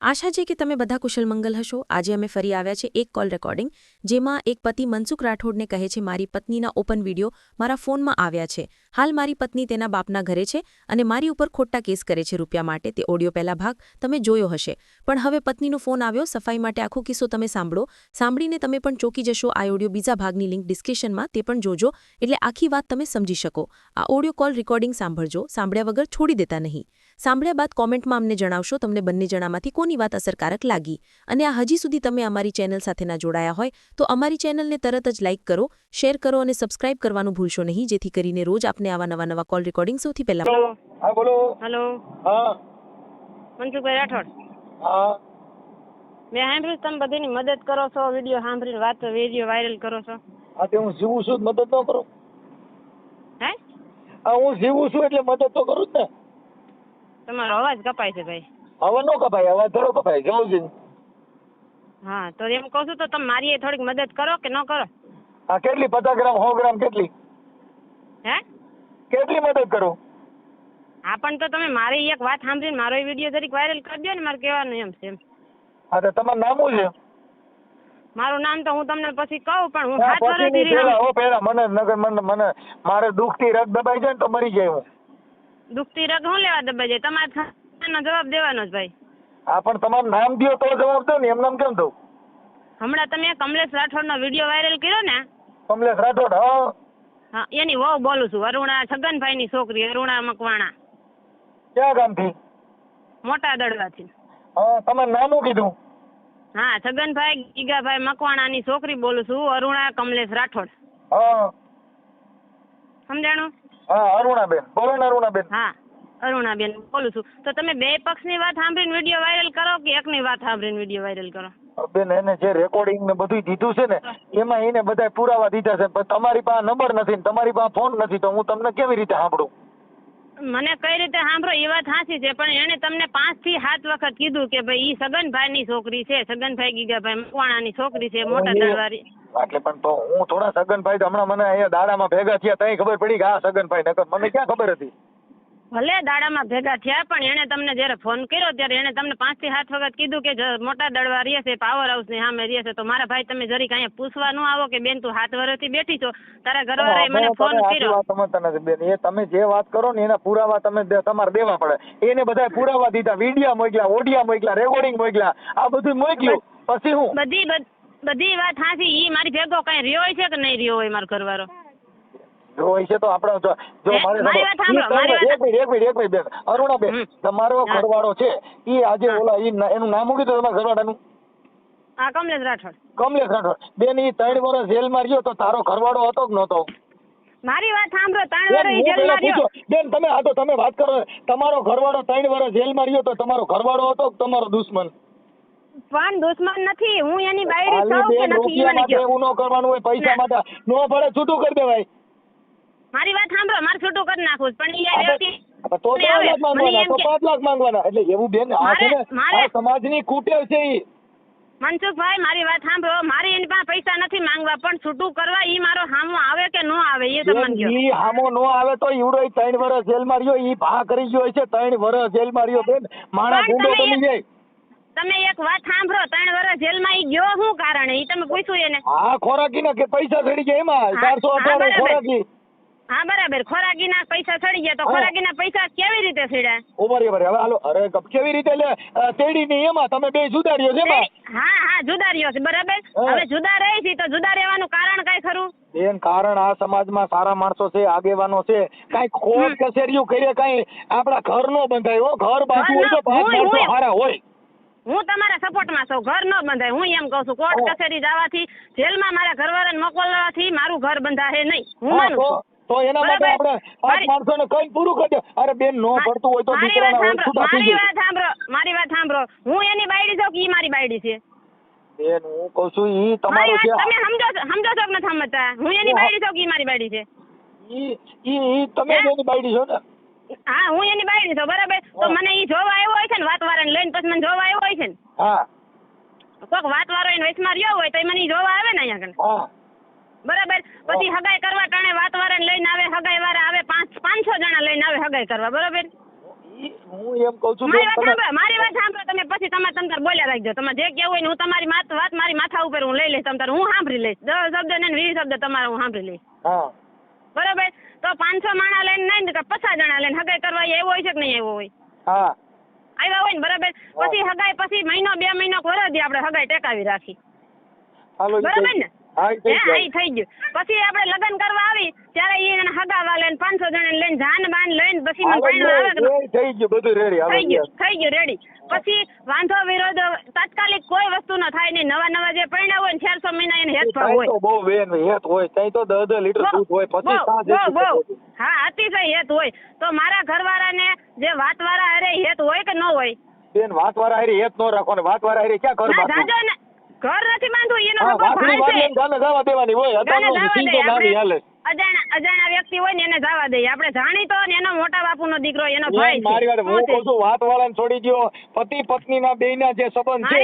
આશા છે કે તમે બધા કુશલ મંગલ હશો। આજે અમે ફરી આવ્યા છે એક કોલ રેકોર્ડિંગ, જેમાં એક પતિ મનસુખ રાઠોડને કહે છે મારી પત્નીના ઓપન વિડીયો મારા ફોનમાં આવ્યા છે। હાલ મારી પત્ની તેના બાપના ઘરે છે અને મારી ઉપર ખોટા કેસ કરે છે રૂપિયા માટે। તે ઓડિયો પહેલા ભાગ તમે જોયો હશે, પણ હવે પત્નીનો ફોન આવ્યો સફાઈ માટે। આખો કિસ્સો તમે સાંભળો, સાંભળીને તમે પણ ચોંકી જશો। આ ઓડિયો બીજા ભાગની લિંક ડિસ્ક્રિપ્શનમાં તે પણ જોજો, એટલે આખી વાત તમે સમજી શકો। આ ઓડિયો કોલ રેકોર્ડિંગ સાંભળજો, સાંભળ્યા વગર છોડી દેતા નહીં। સાંભળ્યા બાદ કોમેન્ટમાં અમને જણાવશો તમને બંને જણામાંથી કોની વાત અસરકારક લાગી। અને આ હજી સુધી તમે અમારી ચેનલ સાથે ના જોડાયા હોય તો અમારી ચેનલને તરત જ લાઇક કરો, શેર કરો અને સબસ્ક્રાઇબ કરવાનું ભૂલશો નહીં, જેથી કરીને રોજ આપને આવા નવા કોલ રેકોર્ડિંગ સૌથી પહેલા। હા બોલો। હેલો, હા મનસુખભાઈ રાઠોડ। હા મેં સાંભળ્યું તમે બધીની મદદ કરો છો, વિડીયો સાંભળીને વિડીયો વાયરલ કરો છો। હા તે હું જીવું છું મદદ ન કરું? હે? હા હું જીવું છું એટલે મદદ તો કરું જ ને। તમારો અવાજ કપાય છે ભાઈ। હવે ન કપાય, અવાજ થોડો કપાય, જવું છે। હા તો એમ કહું છું તો તમે મારી થોડીક મદદ કરો કે ન કરો? હા કેટલી? 50 ગ્રામ 100 ગ્રામ કેટલી? હે? કેટલી મદદ કરું? હા પણ તો તમે મારી એક વાત સાંભળીને મારો વિડીયો જરીક વાયરલ કરી દો ને, મારે કહેવાનું એમ છે। હા તો તમારું નામ શું છે? મારું નામ તો હું તમને પછી કહું, પણ હું હા 7 પછી વર્ષથી નહીં, પેલા પેલા મને નગર મને મારે દુખતી રગ દબાઈ જાય ને તો મરી જાય હું। દુખતી રગ હું લેવા દબાઈ જાય? તમારે જવાબ દેવાનો જ ભાઈ। હા પણ તમારું નામ દો તો જવાબ દો ને, એમ નામ કેમ દઉં? હમણાં તમે કમલેશ રાઠોડનો વિડીયો વાયરલ કર્યો ને? કમલેશ રાઠોડ? હા હા એની વહુ બોલું છું, અરુણા છગનભાઈની છોકરી, અરુણા મકવાણા। ક્યાં ગામથી? મોટા દડવાથી। હા તમારું નામ શું કીધું? હા છગનભાઈ ગીગાભાઈ મકવાણાની છોકરી બોલું છું, અરુણા કમલેશ રાઠોડ। હા સમજાણું? હા અરુણાબેન બોલો ને, અરુણાબેન। હા અરુણાબેન બોલું છું। તો તમે બે પક્ષની વાત સાંભળીને વિડીયો વાયરલ કરો કે એકની વાત સાંભળીને વિડીયો વાયરલ કરો? બેન એને જે રેકોર્ડિંગ ને બધું દીધું છે ને એમાં એને બધા પુરાવા દીધા છે, પણ તમારી પાસે નંબર નથી ને તમારી પાસે ફોન નથી, તો હું તમને કેવી રીતે સાંભળું? મને કઈ રીતે સાંભળો એ વાત સાચી છે, પણ એને તમને 5 થી 7 વખત કીધું કે ભાઈ ઈ છગનભાઈની છોકરી છે, છગનભાઈ ગીગાભાઈ મકવાણાની છોકરી છે, મોટા દળવારી। એટલે પણ તો હું થોડા છગનભાઈ તો હમણાં મને અહીંયા દાડામાં ભેગા થયા તઈ ખબર પડી કે આ છગનભાઈ, નકર મને ક્યાં ખબર હતી? ભલે દાડામાં ભેગા થયા, પણ એને તમને જયારે ફોન કર્યો ત્યારે એને તમને 5 થી 7 વખત કીધું કે મોટા દળવા રહે છે, પાવર હાઉસ ની સામે રહે છે। તો મારા ભાઈ તમે જરીક અહીંયા પૂછવા ન આવો કે બેન તું 7 વર્ષથી બેઠી છો, તારા ઘરવાળાએ મને ફોન કર્યો? સમજતા નથી બેન, એ તમે જે વાત કરો ને એના પુરાવા તમે તમારે દેવા પડે। એને બધા પુરાવા દીધા, વિડીયા મોકલ્યા, ઓડિયા મોકલ્યા, રેકોર્ડિંગ મોકલ્યા, આ બધું મોકલ્યું, પછી હું બધી વાત સાચી। ઈ મારી ભેગો કઈ રહ્યો હોય છે કે નહીં રહ્યો હોય મારો ઘરવાળો? જો હોય છે તો આપણે જો એક મિનિટ બેન, અરુણાબેન તમારો ઘરવાળો છે ઈ આજે ઓલા એનું નામ શું કીધું તમારા ઘરવાળાનું? હા કમલેશ રાઠોડ। કમલેશ રાઠોડ બેન, ઈ 3 વર્ષ જેલમાં રહ્યો તો તારો ઘરવાળો હતો કે નહોતો? મારી વાત સાંભળો, 3 વર્ષ જેલમાં રહ્યો બેન, તમે આ તો તમે વાત કરો, તમારો ઘરવાળો 3 વર્ષ જેલમાં રહ્યો તો તમારો ઘરવાળો હતો કે તમારો દુશ્મન? પણ દુશ્મન નથી, હું એની બાયડી છું કે નથી ઈ મને કહો। એવું ન કરવાનું હોય, પૈસા માટે નો પડે છૂટું કરી દેવાય। મારી વાત સાંભળો, મારે છૂટું કરી નાખું, પણ ઈ વ્યક્તિ તો 3 લાખ માંગવાના, તો 5 લાખ માંગવાના, એટલે એવું બેન આ છે ને આ સમાજની કુટેવ છે ઈ। મનસુખભાઈ મારી વાત સાંભળો, મારી એની પાસે પૈસા નથી માંગવા, પણ છૂટું કરવા ઈ મારો હામો આવે કે નો આવે એ તમને કહો। ઈ હામો નો આવે તો ઈવડો 3 વર્ષ જેલમાં રહ્યો, ઈ ભા કરી ગયો છે, 3 વર્ષ જેલમાં રહ્યો બેન, માણા ગુંડો બની જાય। તમે એક વાત સાંભળો, 3 વર્ષ જેલમાં ઈ ગયો શું કારણે ઈ તમે પૂછ્યું એને? હા ખોરાકીના કે પૈસા ચડી ગયા એમાં 418 ખોરાકી। હા બરાબર, ખોરાકીના પૈસા ચડી ગયા, તો ખોરાકીના પૈસા કેવી રીતે ચડ્યા? ઉભરી હવે હાલો, અરે કેવી રીતે લે તેડી ની એમાં તમે બે જુદા રહ્યો છે એમાં? હા જુદા રહ્યો છે બરાબર। હવે જુદા રહી છે તો જુદા રહેવાનું કારણ કઈ ખરું? બેન કારણ આ સમાજમાં સારા માણસો છે, આગેવાનો છે, કઈ ખોટ કચેરીઓ કરે, કઈ આપડા ઘર નો બંધાય હો, ઘર બાજુ હોય તો 5 માણસો સારા હોય। હું તમારા સપોર્ટમાં છું, ઘર ન બંધાય, હું એમ કહું છું કોર્ટ કચેરી જવાથી, જેલમાં મારા ઘરવાળાને મોકલવાથી મારું ઘર બંધાય નહીં, હું માનું છું। તો એના માટે આપણે 5 માણસોને કઈ પૂરું કરી દે। અરે બેન નો પડતું હોય તો મારી વાત સાંભળો, હું એની બાયડી છું કે ઈ મારી બાયડી છે? બેન હું કહું છું ઈ તમારું છે, તમે સમજો છો કે નથી સમજતા? હું એની બાયડી છું કે ઈ મારી બાયડી છે? ઈ તમે એની બાયડી છો ને? હા હું એની બાયડી છું બરાબર। તો મને ઈ જોવા આવ્યો હોય છે ને, વાતવાળાને લઈને પછી મને જોવા આવ્યો હોય છે ને? હા કોક વાતવાળો એને વચમાં રહ્યો હોય તો મને ઈ જોવા આવે ને અહીંયા આગળ, હા બરાબર। પછી હગાઈ કરવા ટાણે વાતવાળાને લઈને આવે, હગાઈ વાળા આવે, 500 જણા લઈને આવે હગાઈ કરવા, બરાબર। હું એમ કહું છું મારી વાત સાંભળો, તમે પછી તમારે બોલ્યા રાખજો. તમારે જે કેવું હોય ને હું તમારી વાત મારી માથા ઉપર હું લઈ લઈશ. તમ તારે હું સાંભળી લઈશ. 10 શબ્દ ને 20 શબ્દ તમારે હું સાંભળી લઈશ. હા બરાબર. તો 500 માણા લઈને નહીં કે 50 જણા લઈને હગાઈ કરવા એવો હોય છે કે નહીં એવો હોય? હા આવ્યા હોય ને બરાબર. પછી હગાઈ પછી મહિનો 2 મહિનો વરદી આપણે હગાઈ ટેકાવી રાખી. હાલો બરાબર ને? હા હે થઈ ગયું. પછી આપણે લગ્ન કરવા આવી ત્યારે એને હગાવા લઈને 500 જણા લઈને જાન બાન લઈને પછી મને પરણવા આવે કે થઈ ગયું બધું રેડી થઈ ગયું રેડી. પછી વાંધો વિરોધ તાત્કાલિક કોઈ વસ્તુ ન થાય નહીં. નવા જે પરણ્યા હોય ને 400 મહિના એને હેત હોય. બહુ બેન હેત હોય ત્યાં તો 10 લીટર દૂધ હોય પછી હા અતિશય હેત હોય. તો મારા ઘરવાળાને જે વાતવાળા હારે હેત હોય કે ન હોય? બેન વાતવાળા હારે હેત ન રાખો ને વાતવાળા હારે ક્યાં ઘર બાંધવું? ઘર નથી બાંધવું એનો જવા દેવાની હોય. અજાણ્યા વ્યક્તિ હોય ને એને જવા દઈએ. આપણે જાણીતો ને એનો મોટા બાપુનો દીકરો એનો ભાઈ છે. મારી વાત હું કહું છું વાતવાળાને છોડી દો. પતિ પત્નીના બેયના જે સંબંધ છે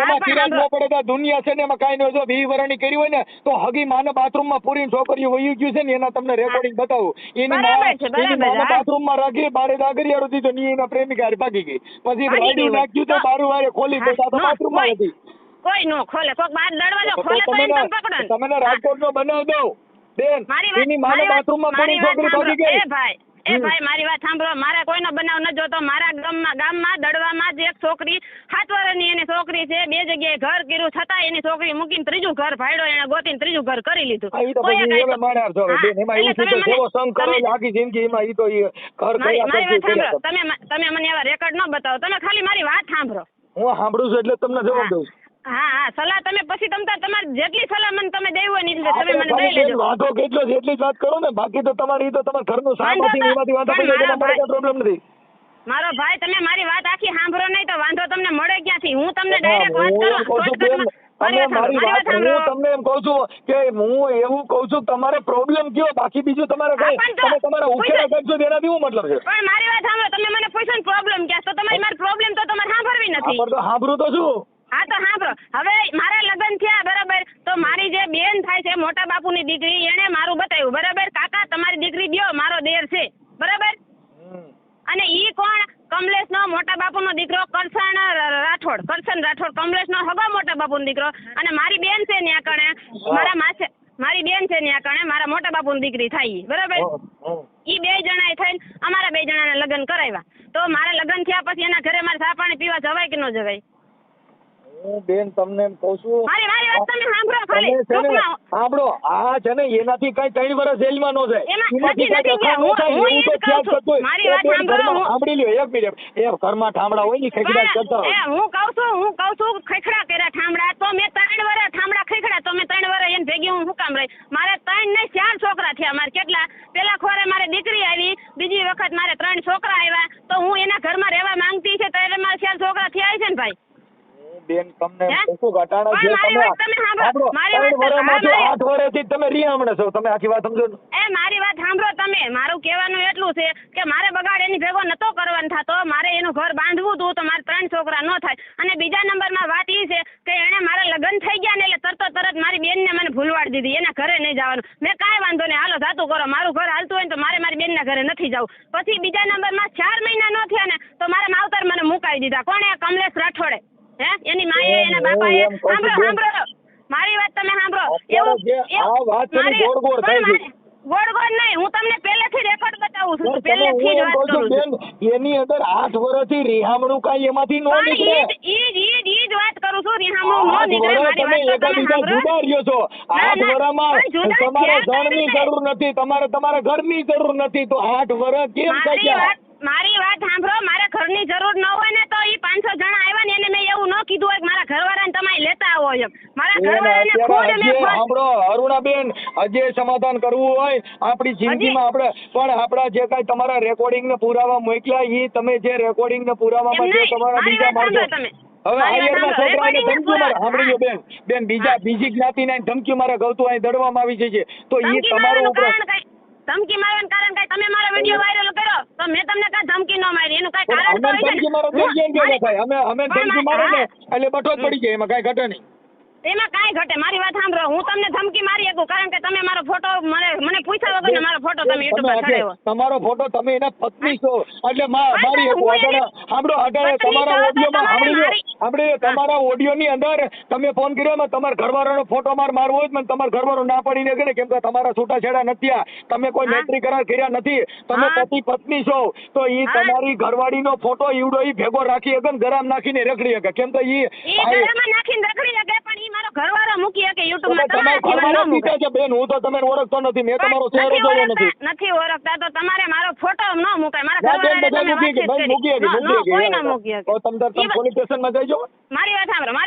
એમાં ચિરાગ ન પડે તો દુનિયા છે ને એમાં કાંઈ ન. જો 20 વર્ષની કરી હોય ને તો હગી માને બાથરૂમમાં પૂરીને છોકરીઓ વહી ગયું છે ને એના તમને રેકોર્ડિંગ બતાવું. એની માને બાથરૂમમાં રાખી બારે દાગરિયાળું દીધો ને એના પ્રેમિકા ભાગી ગઈ. પછી રાડી નાખ્યું તો બારું વારે ખોલી દેતા તો બાથરૂમમાં હતી. કોઈ નો ખોલે. કોક બાર દરવાજો ખોલે તો એને તમે પકડો. તમને રાજકોટ નો બનાવ દો બેન. એની માને બાથરૂમમાં પૂરી છોકરી ભાગી ગઈ. એ ભાઈ મારી વાત સાંભળો. મારા કોઈનો બનાવ ન જોતો. મારા ગામમાં દડવામાં જ એક છોકરી 7 વર્ષની એની છોકરી છે. 2 જગ્યાએ ઘર કર્યું છતાં એની છોકરી મૂકીને 3જું ઘર ભાડ્યો. એને ગોતીને 3જું ઘર કરી લીધું. તમે મને એવા રેકોર્ડ ન બતાવો. તમે ખાલી મારી વાત સાંભળો. હું સાંભળું છું એટલે તમને જવાબ દઉં. હા સલાહ તમે પછી તમારે જેટલી સલાહ મને તમે દેવી હોય ને તમે મને દઈ લેજો. વાંધો કેટલો છે એટલી જ વાત કરો ને. બાકી તો તમારી તો તમારા ઘરનું સામાથી એમાંથી વાંધો પડી જાય તમારે પ્રોબ્લેમ નથી. મારો ભાઈ તમે મારી વાત આખી સાંભળો નહીં તો વાંધો તમને મળે ક્યાંથી? હું તમને ડાયરેક્ટ વાત કરું. મારી વાત હું તમને એમ કહું છું કે હું એવું કહું છું તમારે પ્રોબ્લેમ કયો. બાકી બીજું તમારે કઈ તમે તમારા ઉકેલા કરશો તેનાથી શું મતલબ છે? પણ મારી વાત સાંભળો. તમે મને પૂછો પ્રોબ્લેમ ક્યાં તો તમારી મારી પ્રોબ્લેમ તો તમારે સાંભળવી નથી. તો સાંભળું તો શું? હા તો સાંભળો. હવે મારા લગ્ન થયા બરાબર. તો મારી જે બેન થાય છે મોટા બાપુની દીકરી એને મારું બતાવ્યું બરાબર. કાકા તમારી દીકરી દ્યો મારો દેર છે બરાબર. અને ઈ કોણ? કમલેશનો મોટા બાપુનો દીકરો કરશન રાઠોડ કમલેશનો હગો મોટા બાપુનો દીકરો. અને મારી બેન છે ન્યા કણે મારી બેન છે ન્યા કણે મારા મોટા બાપુની દીકરી થાય બરાબર. ઈ 2 જણાએ થઈને અમારા 2 જણાના લગ્ન કરાવ્યા. તો મારા લગ્ન થયા પછી એના ઘરે મારે ચા પાણી પીવા જવાય કે ન જવાય? હું બેન તમને એમ કહું છું મારી વાત તમે સાંભળો ખાલી. સાંભળો આ છે ને એનાથી કઈ 3 વર્ષ જેલમાં ન જાય. સાંભળી લ્યો એક મિનિટ. એ ઘરમાં ઠામડા હોય ને ખેખડા કરતા હોય. હું કહું છું ખેખડા કર્યા ઠામડા. તો મેં 3 વર્ષ ઠામડા ખેખડા. તો મેં 3 વર્ષ એને ભેગી હું શું કામ રહી? મારે 3 નહીં 4 છોકરા થયા. મારે કેટલા પેલા ખોરે મારે દીકરી આવી. બીજી વખત મારે 3 છોકરા આવ્યા. તો હું એના ઘરમાં રહેવા માંગતી છે ત્યારે મારે 4 છોકરા થયા છે ને ભાઈ. બેન તમને શું ઘટાડો છે? તમે 8 વર્ષથી તમે રીહામણે છો. તમે આખી વાત સમજો. મારી વાત સાંભળો તમે. મારું કહેવાનું એટલું છે કે મારે બગાડ એની ભેગો નતો કરવાનો થતો. મારે એનું ઘર બાંધવું હતું તો મારે 3 છોકરા ન થાય. અને બીજા નંબરમાં વાત એ છે કે એને મારા લગ્ન થઈ ગયા ને એટલે તરત મારી બેનને મને ભૂલવાડી દીધી. એના ઘરે નહીં જવાનું. મેં કાંઈ વાંધો નહીં હાલો જાતું કરો. મારું ઘર હાલતું હોય ને તો મારે મારી બેનના ઘરે નથી જવું. પછી બીજા નંબરમાં 4 મહિના ન થયા ને તો મારા માવતર મને મુકાવી દીધા. કોણે? કમલેશ રાઠોડે. એની માએ એના બાપાએ. સાંભળો મારી વાત તમે સાંભળો. ગોળ નહીં. હું તમને પહેલેથી રેકોર્ડ બતાવું છું. પહેલેથી જ વાત કરું છું. એની અંદર 8 વર્ષથી રિહામણું કાંઈ એમાંથી નો નીકળે. ઈ જ વાત કરું છું. રિહામણું નો નીકળે. મારી વાત તમે સાંભળો. જુદા રહ્યો છો. 8 વર્ષમાં તમારે ધણની જરૂર નથી. તમારે તમારા ઘરની જરૂર નથી. તો 8 વર્ષ કેમ થયા? મારી વાત સાંભળો. મારા ઘરની જરૂર ન હોય ને તો ઈ 500 જણા આવ્યા ને એને મેં એવું ન કીધું હોય કે મારા ઘરવાળાને તમે લેતા આવો એમ. મારા ઘરવાળાને ખુદ મેં સાંભળો અરુણાબેન હજે સમાધાન કરવું હોય આપણી જિંદગીમાં આપણે પણ આપણા જે કાંઈ તમારા રેકોર્ડિંગ ને પુરાવા મોકલ્યા ઈ તમે જે રેકોર્ડિંગ ને પુરાવામાં જે તમારા બીજા માણસો હવે આયરના છોકરાને ધમકી મારે. સાંભળી લો બેન બીજી જ્ઞાતિના ધમકી મારે ગૌતું અહીં દડવામાં આવી છે તો ઈ તમારું ઉપર ધમકી મારવાનું કારણ કઈ? તમે મારો વિડિયો વાયરલ કર્યો તો મેં તમને કઈ ધમકી ન મારી. એનું કઈ કારણ તો ધમકી મારો થઈ જાય ભાઈ. અમે ધમકી મારે ને એટલે બટો જ પડી જાય. એમાં કઈ ઘટે નહીં. એમાં કાંઈ ઘટે. મારી વાત સાંભળો, હું તમને ધમકી મારી શકું કારણ કે તમે મારો ફોટો મને પૂછ્યા વગર મારો ફોટો તમે યુટ્યુબ પર ચડાવ્યો. તમારો ફોટો તમે એના પત્ની છો એટલે મારી સાંભળો અટાણે તમારા ઓડિયોમાં સાંભળી તમારા ઓડિયોની અંદર તમે ફોન કર્યો એમાં તમારા ઘરવાળાનો ફોટો મારવો હોય મને તમારા ઘરવાળો ના પડીને કે કેમ કે તમારા છૂટાછેડા નથી, તમે કોઈ નોકરી કરાર કર્યા નથી, તમે પતિ પત્ની છો તો ઈ તમારી ઘરવાળીનો ફોટો ઈવડો ઈ ભેગો રાખી શકે ગરમ નાખીને રખડી શકે. કેમ કે ઈ ગરમ નાખીને રખડી શકે પણ ઈ મારો ઘરવાળો મૂકી શકે યુટ્યુબ માં. તમારા ઘરવાળો મૂકે છે બેન, હું તો તમે ઓળખતો નથી, મેં તમારો ચહેરો જોયો નથી ઓળખતા તો તમારે મારો ફોટો ન મૂકાય. મારા ઘરવાળાને કોઈ ના મૂકી શકે. તો તમે પોલીસ સ્ટેશનમાં જઈજો. મારી વાત સાંભળો મેં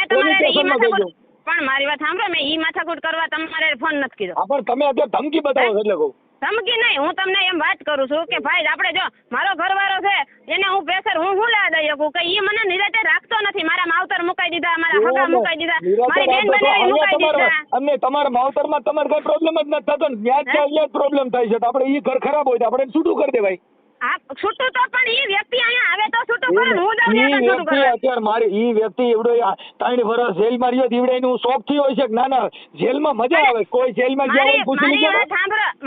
તમારે ઈ માથાકૂટ પણ મારી વાત સાંભળો મેં ઈ માથાકૂટ કરવા તમારે ફોન નથી કીધો. પણ તમે અત્યારે ધમકી બતાવો એટલે કહું. ધમકી નહીં, હું તમને એમ વાત કરું છું કે ભાઈ આપણે જો મારો ઘરવાળો છે એને હું પ્રેશર હું લેવા દઈ શકું કે ઈ મને નિરાતે રાખતો નથી. મારા માવતર મુકાઈ દીધા, મારા હગા મુકાઈ દીધા, મારી બેન બનાવી મુકાઈ દીધા. અને તમારા માવતરમાં તમારે કઈ પ્રોબ્લેમ જ નથી થતો, ત્યાં જ પ્રોબ્લેમ થાય છે. તો આપણે ઈ ઘર ખરાબ હોય તો આપણે છૂટું કરી દેવાય. હા છૂટું તો પણ ઈ વ્યક્તિ અહીંયા આવે તો છૂટું કરે, હું દઉં છૂટું કરે. અત્યારે મારી ઈ વ્યક્તિ એવડો 3 વર્ષ જેલમાં રહ્યો ઈવડે શોખ થી હોય છે કે ના જેલમાં મજા આવે. કોઈ જેલમાં ગયા હોય પૂછી લીધો.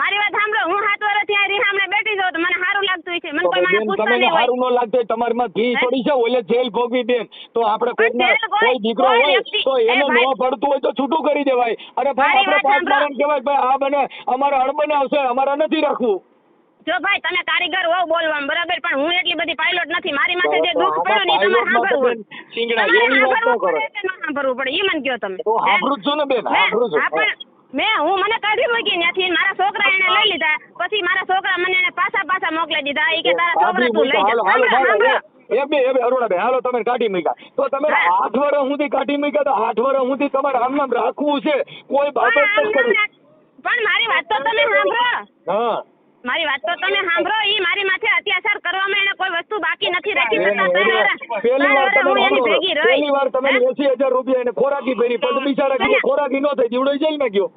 મારી વાત સાંભળો, હું 7 વર્ષ ત્યાં રીહામણે બેઠી છું તો મને સારું લાગતું છે. મને કોઈ માણસ પૂછતા નહીં હોય. સારું ન લાગતું હોય તમારી માં ઘી છોડી છે ઓલે જેલ ભોગવી બેન તો આપણે કોઈ દીકરો હોય તો એને ન પડતું હોય તો છૂટું કરી દેવાય. અરે ભાઈ આપણે પાંચ મારણ કહેવાય ભાઈ આ બને અમારે અણબનાવશે, અમારે નથી રાખવું. જો ભાઈ તમે કારીગર હોવ બોલવામાં બરાબર પણ હું એટલી બધી પાયલોટ નથી. મારી માથે જે દુઃખ પડ્યું ને તમારે સાંભળવું પડે. ઈ મને કયો તમે. તો સાંભળું છું ને બેન, સાંભળું છું. હું મને કાઢી મૂકી ત્યાંથી. મારા છોકરા એને લઈ લીધા, પછી મારા છોકરા મને એને પાછા મોકલી દીધા. ઈ કે તારા છોકરા તું લઈ જા. અરુણાબેન હાલો તમે કાઢી મૂક્યા તો તમે 8 વર્ષ સુધી કાઢી મૂક્યા તો 8 વર્ષ સુધી તમારે આમ રાખવું છે કોઈ બાબત નથી કરવી. પણ મારી વાત તો તમે સાંભળો. હા મારી વાત તો તમે સાંભળો. ઈ મારી માથે અત્યાચાર કરવામાં એને કોઈ વસ્તુ બાકી નથી રાખી. પહેલી વાર તમે 80,000 રૂપિયા એને ખોરાકી ભરી પણ બિચારા ખોરાકી ન થઈ જીવડો જેલમાં ગયો.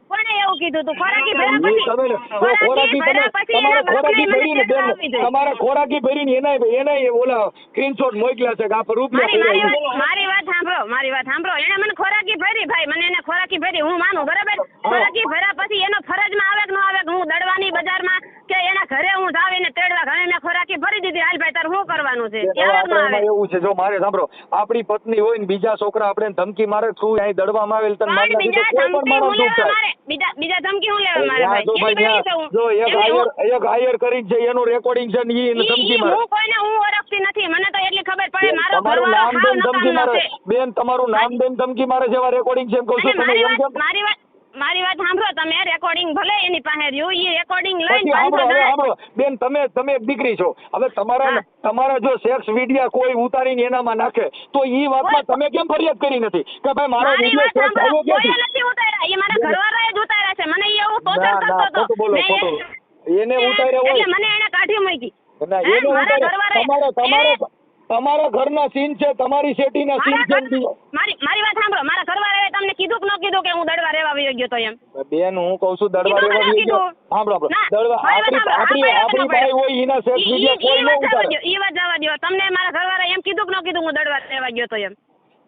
કોને એવું કીધું તું? ખોરાકી ભર્યા પછી તમારા ખોરાકી ભરીને એના ઓલા સ્ક્રીનશોટ મોકલ્યા છે કે આ રૂપિયા. મારી વાત સાંભળો એને મને ખોરાકી ભરી ભાઈ, મને એને ખોરાકી ભરી હું માનું બરાબર. ખોરાકી ભર્યા પછી એનો ફરજમાં આવે કે ન આવે હું દડવાની બજારમાં કે એના ઘરે હું જાવ એને તેડવા ઘરે મેં ખોરાકી ભરી દીધી. હાલ ભાઈ તાર શું કરવાનું છે? એવું છે જો મારે સાંભળો આપણી પત્ની હોય ને બીજા છોકરા આપણે ધમકી મારે શું અહીં દડવામાં આવે તને મારી બીજા ધમકી હું લેવા મારે ભાઈ. જો એક હાયર કરીને છે એનું રેકોર્ડિંગ છે ને ઈ ધમકી મારે. હું કોઈને હું ઓળખતી નથી, મને તો એટલી ખબર પડે મારો તમારું નામ દેન ધમકી મારે બેન, તમારું નામ દેન ધમકી મારે છે એવા રેકોર્ડિંગ છે એમ કહું છું. તમે મારી વાત સાંભળો, તમે રેકોર્ડિંગ ભલે એની પાસે રહ્યું ઈ રેકોર્ડિંગ લઈને સાંભળો બેન તમે એક દીકરી છો. હવે તમારા જો સેક્સ વિડિયા કોઈ ઉતારીને એનામાં નાખે તો ઈ વાતમાં તમે કેમ ફરિયાદ કરી નથી કે ભાઈ મારો વિડિયો સેક્સ આવ્યો ક્યાંથી? નથી ઉતાર્યા, ઈ મારા ઘરવાળાએ જ ઉતાર્યા છે. મને એવું ટોર્ચર કરતો હતો. બોલો એને ઉતાર્યા હોય એટલે મને એને કાઢી મૂકી. ના એને ઉતાર્યા તમારા ઘરના સીન છે, તમારી શેટીના સીન છે. મારી વાત સાંભળો, મારા ઘરવાળાએ તમને કીધું કે ન કીધું કે હું દડવા રહેવા વયો ગયો તો એમ? બેન હું કહું છું દડવા રહેવા વયો ગયો. સાંભળો દડવા આપણી ભાઈ હોય એના સેક્સ વિડિયો કોઈ ન ઉતારે. ઈ વાત જવા દો. તમને મારા ઘરવાળાએ એમ કીધું કે ન કીધું હું દડવા રહેવા ગયો તો એમ?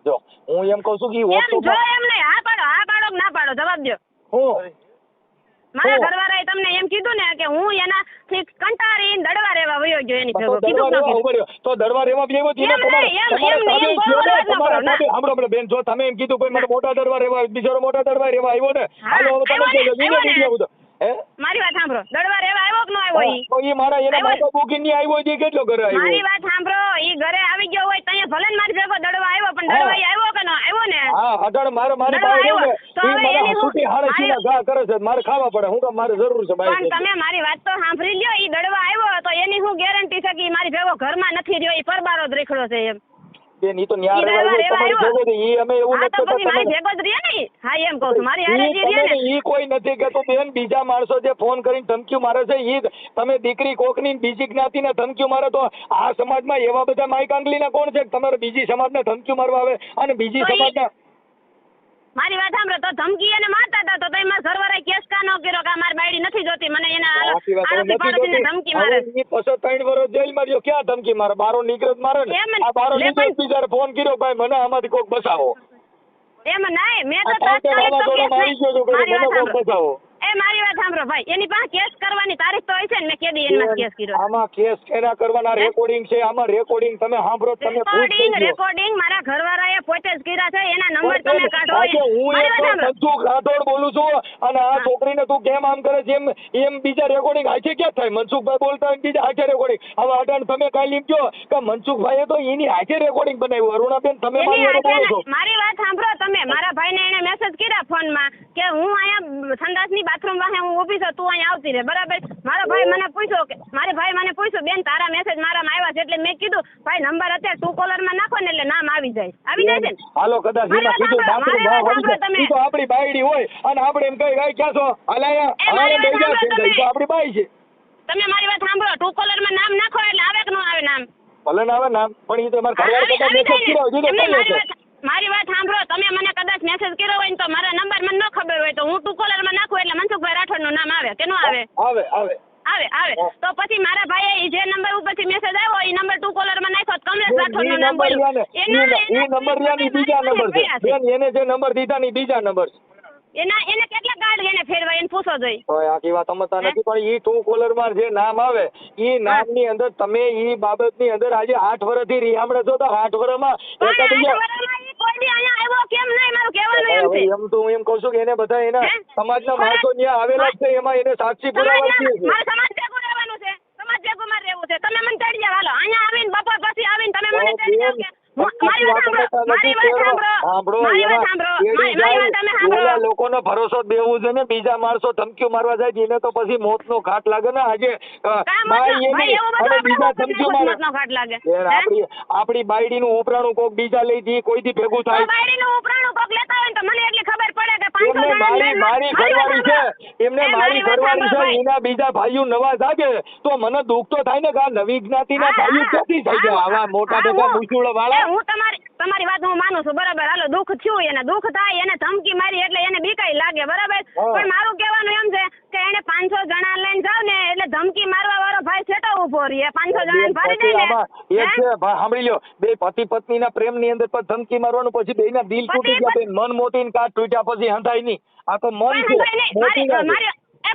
જો હું એમ કહું છું કે એમ નહીં, હા પાડો કે ના પાડો જવાબ દો. હું મારા ઘરવાળાએ તમને એમ કીધું ને કે હું એનાથી કંટાળીને દડવા રહેવા વયો ગયો એની ભેગો કીધું. તો દડવા રહેવા બેવો સાંભળો બેન, જો તમે એમ કીધું કોઈ મને મોટા દડવા રહેવા બિચારો મોટા દડવા રહેવા આવ્યો ને હાલો તમે મારી વાત સાંભળો, દડવા રહેવા આવ્યો કે ન આવ્યો ઈ? તો ઈ મારા એના માતા બુકિંગ ની આવ્યો છે કેટલો ઘરે આવ્યો? મારી વાત સાંભળો, ઈ ઘરે આવી ગયો હોય ત્યાં ભલે ને મારી ભેગો દડવા આવ્યો પણ દડવા આવ્યો કે ન આવ્યો ને? હા અટણ મારી પાસે એવું ને ઈ મને સુટી હાડે સીના ઘા કરે છે, મારે ખાવા પડે. હું કામ મારે જરૂર છે ભાઈ. પણ તમે મારી વાત તો સાંભળી લ્યો. ઈ દડવા આવ્યો તો એની હું ગેરંટી છે કે મારી ભેગો ઘરમાં નથી રહ્યો, ઈ પરબારો જ રેખડો છે એમ? બેન ઈ તો ન્યા તમારી ભેગો છે ઈ અમે એવું નથી કરતા. મારી ભેગો જ રહે ને? હા એમ કહું છું મારી હારે જ રહે ને. ઈ કોઈ નથી કહેતો બેન. બીજા માણસો જે ફોન કરીને ધમકીઓ મારે છે ઈ તમે દીકરી કોકની બીજી જ્ઞાતિને ધમકીઓ મારે તો આ સમાજમાં એવા બધા માઈક આંગલીના કોણ છે તમારે બીજી સમાજને ધમકીઓ મારવા આવે અને બીજી સમાજના? મારી વાત સાંભળો, તો ધમકી એને મારતા હતા તો તમે મારા ઘરવાળાએ કેસ કા ન કર્યો કે મારી બાયડી નથી જોતી મને એના આરોપી પાડોશીને ધમકી મારે? પછી 3 વર્ષ જેલમાં રહ્યો, ક્યાં ધમકી મારે? બારો નીકળત મારે ને. આ બારો નીકળત બિચારે ફોન કર્યો ભાઈ મને આમાંથી કોક બસાવો. એમ નહીં, મેં તો આ કાંટે તાત્કાલિક તો વાવાઝોડા કેસ મારી ગયો છો નહીં. કે મારી મને વાત કોણ સાંભળો. બચાવો? મારી વાત સાંભળો ભાઈ, એની પાસે કેસ કરવાની તારીખ તો હોય છે ને, મેં કેદી એમાં કેસ કર્યો. આમાં કેસ કેના કરવાના? રેકોર્ડિંગ છે આમાં, રેકોર્ડિંગ તમે સાંભળો, તમે ખુશ થઈ ગયો. રેકોર્ડિંગ મારા ઘરવાળાએ પોતે જ કર્યા છે, એના નંબર તમે કાઢો. આજે હું મારી એક વાત સાંભળો. મનસુખ રાઠોડ બોલું છું અને આ છોકરીને તું કેમ આમ કરે છે એમ બીજા રેકોર્ડિંગ હાચે ક્યાં થાય? મનસુખભાઈ બોલતા હોય ને બીજા હાચે રેકોર્ડિંગ. હવે અડાણ તમે કાંઈ લીમજો કે મનસુખભાઈએ તો એની હાચે રેકોર્ડિંગ બનાવ્યું. અરુણાબેન તમે એની મારી હાથે બોલો છો. મારી વાત સાંભળો તમે. મારા ભાઈને એને મેસેજ કર્યા ફોનમાં કે હું અહીંયા સંડાસની બાથરૂમ વાહે હું ઊભી છું, તું અહીંયા આવતી રહે, બરાબર? મારો ભાઈ મને પૂછ્યો કે બેન તારા મેસેજ મારામાં આવ્યા છે, એટલે મેં કીધું ભાઈ નંબર અત્યારે ટુ કોલરમાં નાખો ને એટલે નામ આવી જાય છે ને. હાલો કદાચ એમાં કીધું બાથરૂમ માં હોય છે, ઈ તો આપણી બાયડી હોય અને આપણે એમ કઈ ક્યાં છો અલાયા હાલે બેજા છે, ઈ તો આપણી બાઈ છે. તમે મારી વાત સાંભળો, ટુ કોલરમાં નામ નાખો એટલે આવે કે ન આવે નામ? ભલે ને આવે નામ, પણ ઈ તો મારા ઘરવાળા કદાચ મેસેજ કર્યો હજી તો કઈ હશે. મારી વાત સાંભળો, તમે મને કદાચ મેસેજ કર્યો હોય ને તો મારા નંબર મને ન ખબર હોય તો હું ટુ કોલરમાં નાખું એટલે મનસુખભાઈ રાઠોડનું નામ આવે કે ન આવે? આવે. તો પછી મારા ભાઈએ જે નંબર ઉપરથી મેસેજ આવ્યો એ નંબર ટુ કોલરમાં નાખ્યો, કમલેશ રાઠોડનું નામ બોલ્યું. ઈ નંબર લ્યાની બીજા નંબર છે બેન, એને જે નંબર દીધા ની બીજા નંબર છે. એને કેટલા કાર્ડ એને ફેરવાય એને પૂછો જોઈ. તો આખી વાત સમજતા નથી, પણ ઈ ટુ કોલરમાં જે નામ આવે ઈ નામની અંદર તમે ઈ બાબતની અંદર આજે 8 વર્ષથી રીહામણે છો તો 8 વર્ષમાં કોઈ દી અહીંયા આવ્યો કેમ નહીં? મારું કહેવાનું એમ છે. એમ તો હું એમ કહું છું કે એને બધા એના સમાજના માણસો ત્યાં આવેલા જ છે, એમાં એને સાક્ષી પુરાવા છે. મારે સમાજ ભેગું રહેવાનું છે, સમાજ ભેગું મારે રહેવું છે. તમે મને ચડી જાવ, હાલો અહીંયા આવીને બપોર પછી આવીને તમે મને ચડી જાવ કે લોકોનો ભરોસો દેવું છે ને, બીજા માણસો ધમકીઓ મારવા જાય એને તો પછી મોતનો ઘાટ લાગે ને. આજે બીજા ધમકીઓ મારે આપણી બાયડી નું ઉપરાણું કોક બીજા લઈ દી કોઈ દી ભેગું થાય. મારી ઘરવાળી છે, એમને મારી ઘરવાળી છે, એના બીજા ભાઈઓ નવા જાગે તો મને દુઃખ તો થાય ને કે આ નવી જ્ઞાતિના ભાઈઓ ક્યાંથી થઈ ગયા આવા મોટા મોટા મુસુળો વાળા. તમારી વાત હું માનું છું, બરાબર. હાલો દુઃખ થયું, એને દુઃખ થાય, એને ધમકી મારી એટલે એને બીકાઈ લાગે, બરાબર. પણ મારું કહેવાનું એમ છે કે એને 500 જણા લઈને જાવ ને એટલે ધમકી મારવા વાળો ભાઈ છેટો ઉભો રહે. 500 જણા ભારી જાય ને એક છે સાંભળી લ્યો, બે પતિ પત્ની ના પ્રેમ ની અંદર પણ ધમકી મારવાનું પછી બે ના દિલ તૂટી ગયા, મન મોતીને કાચ તૂટ્યા પછી હંધાય નહીં. આ તો મન છે મોતી.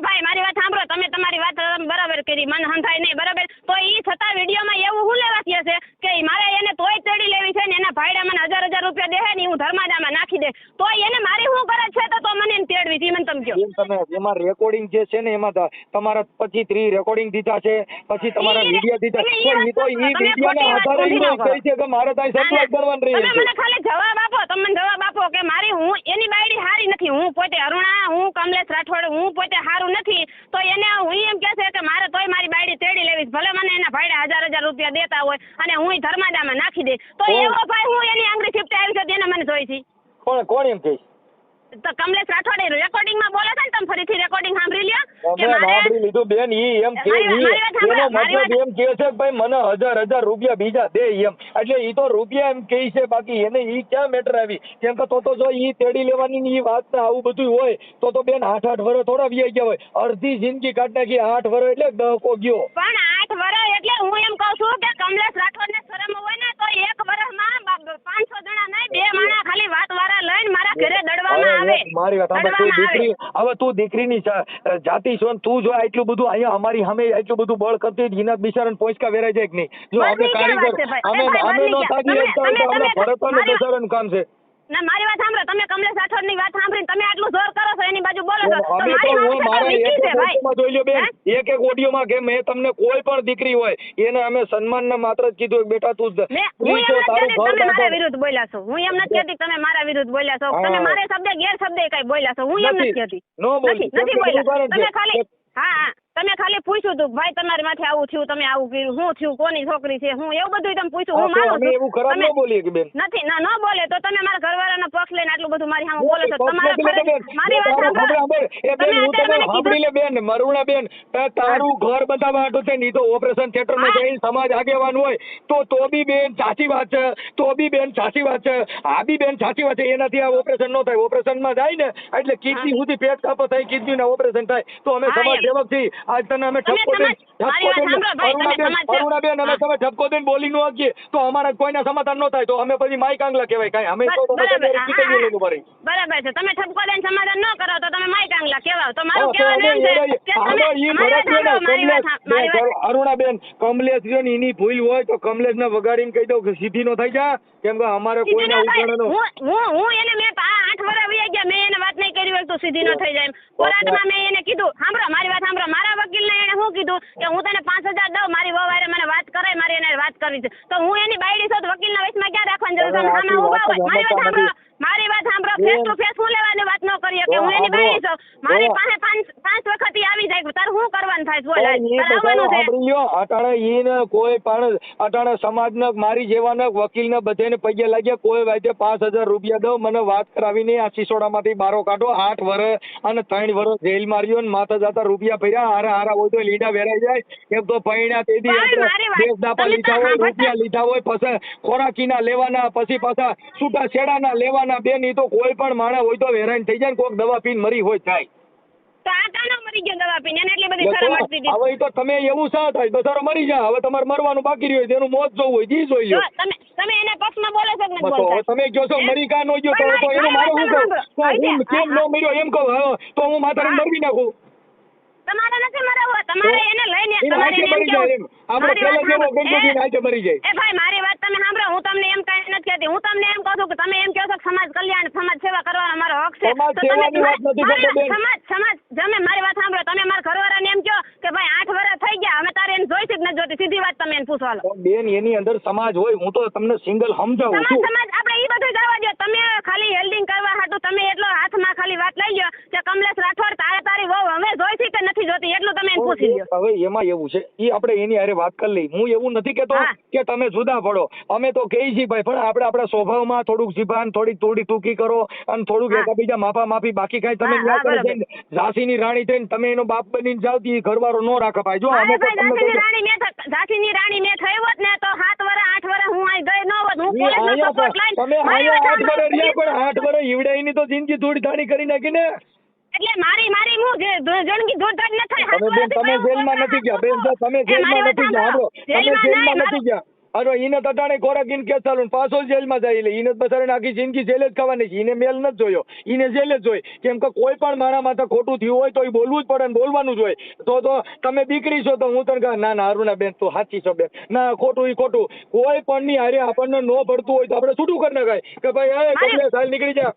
ભાઈ મારી વાત સાંભળો, તમે તમારી વાત બરાબર કરી, મન હંધાય નહીં, બરાબર. તો ઈ છતાં વિડીયોમાં એવું શું લેવા છે કે મારે એને તોય ચડી લેવી છે ને એના ભાઈડા મને 1000 રૂપિયા દેહે ને હું ધર્માદામાં નાખી દે તો એને મારી શું કરે છે તો મને એને તેડવી છે. મને તમે કહો તમે એમાં રેકોર્ડિંગ જે છે ને એમાં તમારા પછી 3 રેકોર્ડિંગ દીધા છે, પછી તમારા વિડીયો દીધા છે, તો ઈ વિડીયોના આધારે ઈ કહે છે કે મારે તાઈ સપ્લાય કરવાનું રહે છે. મને ખાલી જવાબ આપો, તમે જવાબ આપો કે મારી હું એની બાયડી હારી નથી, હું પોતે અરુણા, હું કમલેશ રાઠોડ, હું પોતે હારું નથી, તો એને હું એમ કહે છે કે મારે તોય મારી બાયડી તેડી લેવી, ભલે મને એના ભાઈડા 1000 રૂપિયા દેતા હોય અને હું ધર્માદામાં નાખી દે તો એવો ભાઈ હું એની આંગળી ફિફ્ટ આવી છે એને મને જોઈ છે. કોણ એમ કહે? તો કમલેશ રાઠોડ રેકોર્ડિંગમાં બોલે છે ને, તમે ફરીથી રેકોર્ડિંગ સાંભળી લ્યો કે સાંભળી લીધું બેન. ઈ એમ કે એનો મતલબ એમ કે છે કે ભાઈ મને 1000 રૂપિયા બીજા દે એમ, એટલે ઈ તો રૂપિયા એમ કહે છે, બાકી એને ઈ ક્યાં મેટર આવી? કેમ કે તો જો ઈ તેડી લેવાની ઈ વાત ને આવું બધું હોય તો બેન 8 વર્ષ થોડા વ્યાઈ ગયા હોય, અડધી જિંદગી કાઢ નાખી. 8 વર્ષ એટલે દહકો ગયો. પણ 8 વર્ષ એટલે હું એમ કહું છું કે કમલેશ રાઠોડ ને શરમ હોય ને તો 1 વર્ષમાં 500 જણા નહીં, 2 માણા ખાલી વાત વાળા લઈને મારા ઘરે દડવામાં આવે. મારી વાત સાંભળ, તું દીકરી, હવે તું દીકરીની જાતિ છો, તું જો આટલું બધું અહીંયા અમારી સામે આટલું બધું બળ કરતી જીનત બિચારાને પોચકા વેરાય જાય કે નહીં? જો અમે કારીગર અમે નો સાજી શકતા હોય તો અમે ભરતવાનું બિચારાનું કામ છે. ના મારી વાત સાંભળો, તમે કમલેશ રાઠોડ ની વાત સાંભળીને તમે આટલું જોર કરો છો, એની બાજુ બોલો છો તો મારી વાત જોઈ લો બેન, એક ઓડિયોમાં કે મેં તમને કોઈ પણ દીકરી હોય એને અમે સન્માનના માત્ર જ કીધું બેટા તું મારા વિરુદ્ધ બોલ્યા છો. હું એમ નથી કહેતી તમે મારા વિરુદ્ધ બોલ્યા છો, તમે મારે શબ્દ ગેરશબ્દ કઈ બોલ્યા છો, હું એમ નથી કહેતી, નથી બોલ્યા. તમે ખાલી તમે ખાલી પૂછ્યું હતું ભાઈ તમારી માથે આવું થયું, તમે આવું કર્યું, શું થયું, કોની છોકરી છે, હું એવું બધું તમે પૂછ્યું. હું માનું છું એવું ખરાબ ન બોલીએ કે બેન નથી ના ન બોલે તો તમે મારા ઘરવાળાનો પક્ષ લઈને આટલું બધું મારી સામે બોલો છો. મારી વાત સાંભળી લે બેન, મરુણા બેન, તારું ઘર બતાવવા હાટું છે નહીં તો ઓપરેશન થિયેટર માં જઈને સમાજ આગેવાન હોય તો બી બેન સાચી વાત છે, તો બી બેન સાચી વાત છે, આ બી બેન સાચી વાત છે. એનાથી આ ઓપરેશન ન થાય, ઓપરેશન માં જાય ને એટલે કિડની સુધી પેટ કાપો થાય, કિડની ના ઓપરેશન થાય તો અમે સમાજ સેવક છીએ, આજ તને અમે તમે ઠપકો દઈને મારી વાત સાંભળો ભાઈ, તમે સમાજ છે. અરુણાબેન અમે હા. તમે ઠપકો દઈને બોલી ન શકીએ તો અમારા કોઈના સમાધાન ન થાય તો અમે પછી માઈ કાંગલા કહેવાય કાંઈ અમે તો બરાબર, ચીકણીઓ લેવું પડે. બરાબર છે. તમે ઠપકો દઈને સમાધાન ન કરો તો તમે માઈ કાંગલા કહેવાઓ. તો હા, મારું તો કહેવાનું એમ છે અમે કે હાલો, તમે ઈ મારી વાત ભરત સાંભળો, મારી વાત મારી વાત અરુણાબેન કમલેશ જો ને એની ભૂલ હોય તો કમલેશને વગાડીને કહી દઉં કે સીધી નો થઈ જા કેમ કે અમારે સીધી કોઈના ન થાય. ઉજાણાનો હું એને મેં 8 વર્ષ વયા ગયા, મેં એને વાત નહીં કરી હોય તો સીધી ન થઈ જાય એમ. કોર્ટમાં મેં એને કીધું, સાંભળો મારી વાત સાંભળો, મારા વકીલને એને શું કીધું કે હું તને 5000 દઉં, મારી વહુ હારે મને વાત કરાય, મારે એને વાત કરવી છે. તો હું એની બાયડી છું તો વકીલના વચમાં ક્યાં રાખવાની જરૂર છે? હવે સામે ઊભા હોય. મારી વાત સાંભળો, નથી. મારી વાત સાંભળો, ફેસ ટુ ફેસ હું લેવાની વાત ન કરીએ કે હું એની બાયડી છું. મારી પાસે પાંચ વખત ઈ આવી જાય, તારે શું કરવાનું થાય? બોલ, તારે આવવાનું છે. અટાણે ઈને કોઈ પણ અટાણે સમાજને મારી જેવાને વકીલને બધાને પગે લાગ્યા કોઈ વાતે 5000 રૂપિયા દો મને વાત કરાવીને આ સિસોડામાંથી બારો કાઢો. 8 વર્ષ અને 3 વર્ષ જેલ માર્યો ને માથા જાતા રૂપિયા ભર્યા હારા હોય તો લીડા વેરાઈ જાય એમ તો પૈણા તેથી પણ મારી વાત દેશ દાપા તમે લીધા તો હોય સાંભળતા રૂપિયા લીધા હોય પછી ખોરાકીના લેવાના પછી પાછા છૂટા છેડાના લેવાના બેન ઈ તો કોઈ પણ માણસ હોય તો હેરાન થઈ જાય ને કોઈક દવા પીને મરી હોય થાય. તો આ કાનો મરી ગયો દવા પીને, એને એટલી બધી શરમ અડતી હતી. હવે ઈ તો તમે એવું શા થાય બસારો મરી જાય હવે તમારે મરવાનું બાકી રહ્યું હોય તેનું મોત જોવું હોય જી જોઈ જો લો. તમે એને પક્ષમાં બોલો છો કે નથી તો બોલતા? તમે કહો છો મરી કા નો ગયો તો એનું મારું શું કહું તો હું કેમ ન મર્યો એમ કહું હવે તો હું માથાને મરવી નાખું. તમારે નથી મરાવવો, તમારે એને લઈને એને તમારે હાથે એને એમ મરી જાય કેવું. એમ આપણે મારી વાત પેલા જેવો સાંભળો. ગંગોજીને હાથે મરી જાય. એ ભાઈ મારી વાત તમે સાંભળો, હું તમને એમ કાંઈ નથી કહેતી, હું તમને એમ કહું છું કે તમે એમ કહો છો કે સમાજ કલ્યાણ સમાજ સેવા કરવાનો મારો હક છે. સમાજ તો તમે સેવાની વાત નથી કરતો બેન. સમાજ તમે મારી વાત સાંભળો, તમે મારા ઘરવાળાને એમ કહો કે ભાઈ 8 વર્ષ થઈ ગયા હવે તારે એને જોઈતી જ નથી જોતી, સીધી વાત તમે એને પૂછવા લો. બેન એની અંદર સમાજ હોય હું તો તમને સિંગલ સમજાવું છું. સમાજ આપણે ઈ બધું જવા દો, તમે ખાલી હેલ્ડિંગ કરવા હાટું તમે એટલો હાથમાં ખાલી વાત લઈ ગયો કે કમલેશ રાઠોડ તારી વહુ હવે જોઈતી કે નથી જોતી એટલું તમે એને પૂછી લ્યો. હવે એમાં એવું છે ઈ આપણે એની હારે વાત કરી લઈ. હું એવું નથી કેતો હા. કે તમે જુદા પડો અમે તો કહીએ છીએ ભાઈ પણ આપણે આપણા સ્વભાવમાં થોડુંક જીભાન થોડી ટૂંકી કરો અને થોડુંક હા. એકબીજા માફી બાકી કાંઈ તમે હા, ન્યા બરાબર. કરીને ઝાંસીની રાણી થઈને તમે એનો બાપ બનીને જાવ તો ઈ ઘરવાળો ન રાખે ભાઈ. જો અમે તો તમને ઝાંસીની કહી રાણી મેં થઈ હોત ને તો 7 વર્ષ 8 વર્ષ હું અહીં ગઈ ન હોત, હું ઈ પોલીસનો આયા સપોર્ટ પણ લઈને તમે મારી આયા વાત 8 વર્ષ રહ્યા સાંભળો. પણ 8 વર્ષ ઈવડાઈની તો જિંદગી થોડી થાણી કરી નાખી ને. એટલે મારી હું જે જિંદગી દોઢ ન થઈ. તમે બેન તમે જેલમાં નથી ગયા બેન જો તમે જેલમાં નથી ગયા સાંભળો તમે જેલમાં નથી ગયા અરે ઈને તટાણે ખોરાકીને કેસ ચાલુ ને પાછો જેલમાં જાય એટલે ઈને બચારાને આખી જિંદગી જેલ જ ખાવાની છે. ઈને મેલ નથી જોયો ઈને જેલ જ જોઈ કેમ કે કોઈ પણ મારા માથે ખોટું થયું હોય તો એ બોલવું જ પડે ને બોલવાનું જ હોય. તો તમે દીકરી છો તો હું તને કહું ના અરુણા બેન તું સાચી છો બેન ના ખોટું ઈ ખોટું કોઈ પણ ની હારે આપણને ન પડતું હોય તો આપણે છૂટું કરી નખાય કે ભાઈ એ કમલેશ હાલ નીકળી જા.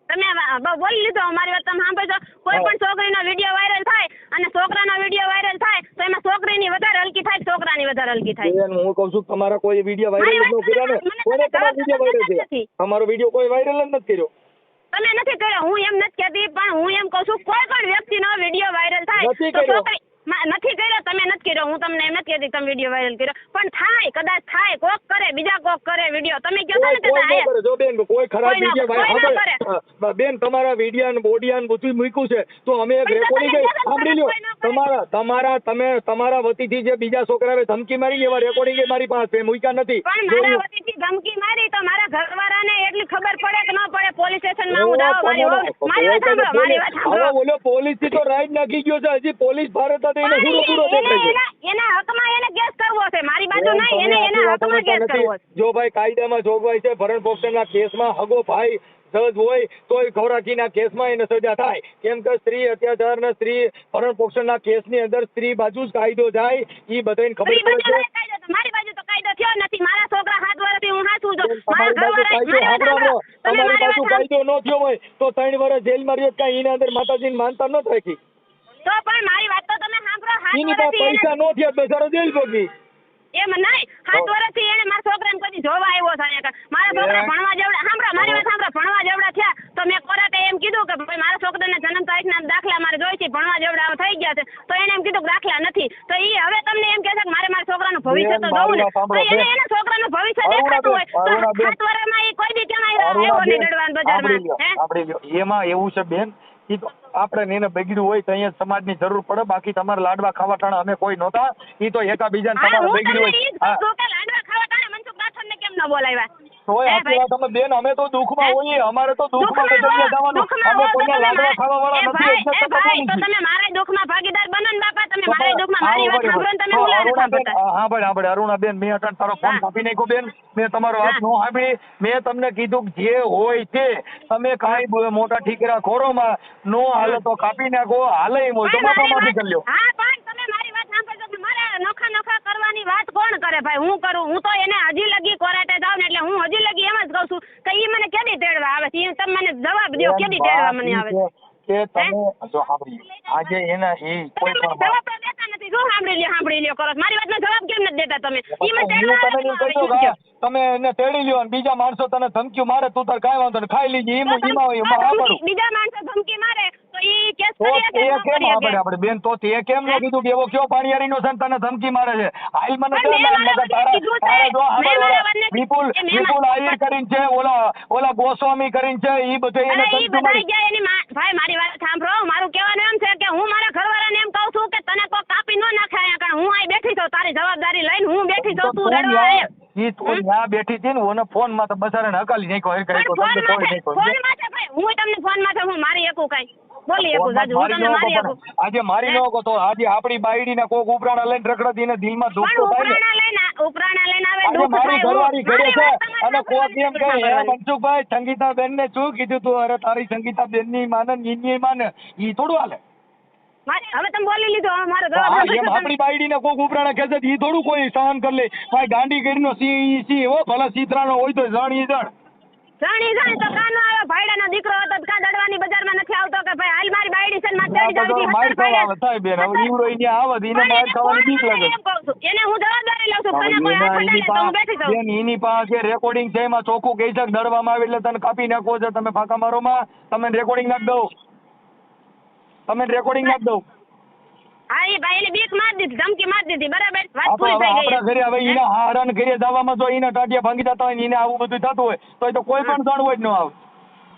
તમે બોલી લીધો, મારી વાત તમે સાંભળજો. કોઈ પણ છોકરીનો વિડીયો વાયરલ થાય અને છોકરાનો વિડીયો વાયરલ થાય તો એમાં છોકરીની વધારે હલકી થાય, છોકરાની વધારે હલકી થાય. બેન હું કહું છું તમારા કોઈ વિડીયો વાયરલ ન કર્યા ને કોને તમારો વિડીયો વાયરલ થયો? તમારો વિડીયો કોઈ વાયરલ જ નથી કર્યો. તમે નથી કર્યો, હું એમ નથી કહેતી પણ હું એમ કહું છું કોઈ પણ વ્યક્તિનો વિડીયો વાયરલ થાય નથી તો કર્યો. છોકરી નથી કર્યો, તમે નથી કર્યો, હું તમને એમ નથી કહેતી તમે વિડીયો વાયરલ કર્યો પણ થાય, કદાચ થાય, કોક કરે, બીજા કોક કરે વિડીયો. તમે કહો છો ને કે કોઈ ન કરે. જો બેન કોઈ ખરાબ કોઈ ન વિડીયો કરે. વાયરલ બેન તમારા વિડીયો ને બોડિયા ને બધું મૂક્યું છે તો અમે એક પણ રેકોર્ડિંગ તમે કહો છો સાંભળી લ્યો. કોઈ ન કરે. તમારા વતીથી જે બીજા છોકરાએ ધમકી મારી એવા રેકોર્ડિંગ મારી પાસે મૂક્યા નથી. પણ મારા વતીથી ધમકી મારી તો મારા ઘરવાળાને એટલી ખબર પડે કે ન પડે, પોલીસ સ્ટેશનમાં હું જાઉં, મારી વાત સાંભળો, મારી વાત સાંભળો. હવે ઓલો પોલીસ થી તો રાઈડ નાખી ગયો છે હજી પોલીસ ભારત હતા એને પૂરો દેખાય છે. એના હકમાં એને કેસ કરવો છે, મારી બાજુ નહીં, એને એના હકમાં કેસ કરવો છે. જો ભાઈ કાયદામાં જોગવાઈ છે ભરણ પોષણના કેસમાં હગો ભાઈ જજ હોય તોય ખોરાકીના કેસમાં એને સજા થાય કેમ કે સ્ત્રી અત્યાચારના સ્ત્રી ભરણ પોષણના કેસની અંદર સ્ત્રી બાજુ જ કાયદો જાય ઈ બધાને ખબર પડે છે. મારી બાજુ તો કાયદો થયો નથી, મારા છોકરા 7 વર્ષથી હું હાચું છું. તમારી બાજુ કાયદો ન થયો હોય તો 3 વર્ષ જેલમાં રહ્યો કાંઈ એના અંદર માતાજીને માનતા ન થાય. તો પણ મારી વાત તો તમે સાંભળો, 7 એની પાસે વર્ષથી પૈસા ન થયા બેચારો જેલ ભોગવી. એમ નહીં, 7 વર્ષથી એને મારા છોકરાને કદી જોવા આવ્યો છે અહીંયા. મારા છોકરા ભણવા જેવડા, સાંભળો મારી વાત સાંભળો, ભણવા જેવડા થયા તો મેં કોર્ટે એમ કીધું કે ભાઈ મારા છોકરાના જન્મ તારીખના દાખલા મારે જોઈ છે, ભણવા જેવડા થઈ ગયા છે તો એને એમ કીધું કે દાખલા નથી તો એ હવે તમને એમ કહે છે કે મારા છોકરાનું ભવિષ્ય તો જોવું ને, તો એને એના છોકરાનું ભવિષ્ય દેખાતું હોય તો 7 વર્ષમાં એ કોઈ દી ક્યાં આવ્યો નહીં દડવાન બજારમાં. એમાં એવું છે બેન ઈ તો આપણે એને બગડ્યું હોય તો અહીંયા સમાજની જરૂર પડે બાકી તમારે લાડવા ખાવા ટાણા અમે કોઈ નહોતા ઈ તો એકા બીજાને તમારે બગડ્યું હોય. લાડવા ખાવા ટાણે મનસુખ રાઠોડને કેમ ન બોલાવ્યા? તોય સાચી વાત અમે બેન અમે તો દુઃખમાં હોઈએ અમારે તો દુઃખમાં બદલીને જવાનું અમે કોઈને લાડવા ખાવા વાળા નથી એટલે તો ભાઈ તો તમે મારા દુઃખમાં ભાગીદાર બનો ને બાપા તમે મારા દુઃખમાં મારી વાત સાંભળો ને તમે બોલાવો સાંભળતા હા અરુણાબેન મેં અટાણ તારો ફોન કાપી નાખ્યો બેન મેં તમારો વાત નો સાંભળી મેં તમને કીધું કે જે હોય તે તમે કાંઈ મોટા ઠીકરા ખોરોમાં નો હાલે તો કાપી નાખો હાલે એમ હોય તો બાપામાંથી કરી લ્યો હા પણ તમે મારી વાત સાંભળજો મારે નોખા કરવાની વાત કોણ કરે ભાઈ હું કરું હું તો એને હજી લગી કોરાટે જાવ ને એટલે હું હજી લગી એમ જ કહું છું કે ઈ મને કેદી તેડવા આવે છે તમે મને જવાબ દો કેદી તેડવા મને આવે છે કે તમે જો સાંભળી આજે એના એ કોઈ પણ જવાબ તો દેતા નથી શું સાંભળી લ્યો કરો મારી વાતનો જવાબ કેમ નથી દેતા તમે ઈ મને તમે તેડવા તમે એને તેડી લ્યો અને બીજા માણસો તને ધમકી મારે તું તાર કાંઈ વાંધો નહીં ખાઈ લીજે એમાં બીજા માણસો ધમકી મારે તો ઈ કેસ તો એ કેમ આપણે બેન તો તે કેમ ન કીધું કે એવો કયો પાણીયારીનો છે ને તને ધમકી મારે છે હાલ મને તારા જો વિપુલ આહિર કરીને છે ઓલા ગોસ્વામી કરીને છે ઈ બધે એને ધમકી મારી ભાઈ મારી વાત સાંભળો મારું કહેવાનું એમ છે કે હું મારા ઘરવાળાને એમ કહું છું કે તને કોઈ કાપી ન નાખે અહીંયા કારણ હું અહીં બેઠી છું તારી જવાબદારી લઈને હું બેઠી છું તું રડવા આય ઈ તો ત્યાં બેઠી હતી ને ઓને ફોન માં તો બસારાને હકાલી નાખ્યો ફોન માં છે ભાઈ હું તમને ફોન માં હું મારી એકું કઈ બોલી એકું જાજુ હું તમને મારી એકું આજે મારી નો તો આજે આપણી બાયડી ને કોક ઉપરાણા લઈને રખડતી ને દિલમાં દુઃખ તો થાય ને ઉપરાણા લઈને આવે દુઃખ મારી ઘરવાળી ઘરે છે અને કોક એમ કહે હે મનસુખભાઈ સંગીતા બેન ને શું કીધું તું અરે તારી સંગીતા બેન ની માને ની માને ઈ થોડું હાલે હવે તમે બોલી લીધો મારો જવાબ એમ આપણી બાયડી ને કોક ઉપરાણા કહે છે ઈ થોડું કોઈ સહન કરી લે ભાઈ ગાંડી કરીને સી હો ભલા સીતરાનો હોય તો જાણી જાણ તો કાનો આવ્યો ભાઈડાનો દીકરો હતો કા દડવાની બજારમાં નથી આવતો કે ભાઈ હાલ મારી બાયડી છે માર ચડી જાવી માર ખાવા થાય બેન હવે ઈવડો ઈને આવત ઈને માર ખાવાની બીક લાગે એને હું જવાબદારી લઉં છું તને કોઈ આ પડાલે તો હું બેઠી છું બેન ઈની પાસે રેકોર્ડિંગ છે એમાં ચોખ્ખું કહી છે દડવામાં આવે એટલે તને કાપી નાખો છે તમે ફાકા મારો માં તમે રેકોર્ડિંગ નાખ દઉં હા એ ભાઈ એને બીક માર દીધી ધમકી માર દીધી બરાબર વાત પૂરી થઈ ગઈ આપણા ઘરે હવે ઈના હારણ ઘરે જવામાં જો ઈના ટાટિયા ભાંગી જતા હોય ને ઈને આવું બધું થતું હોય તો કોઈ પણ જાણવું જ ન આવે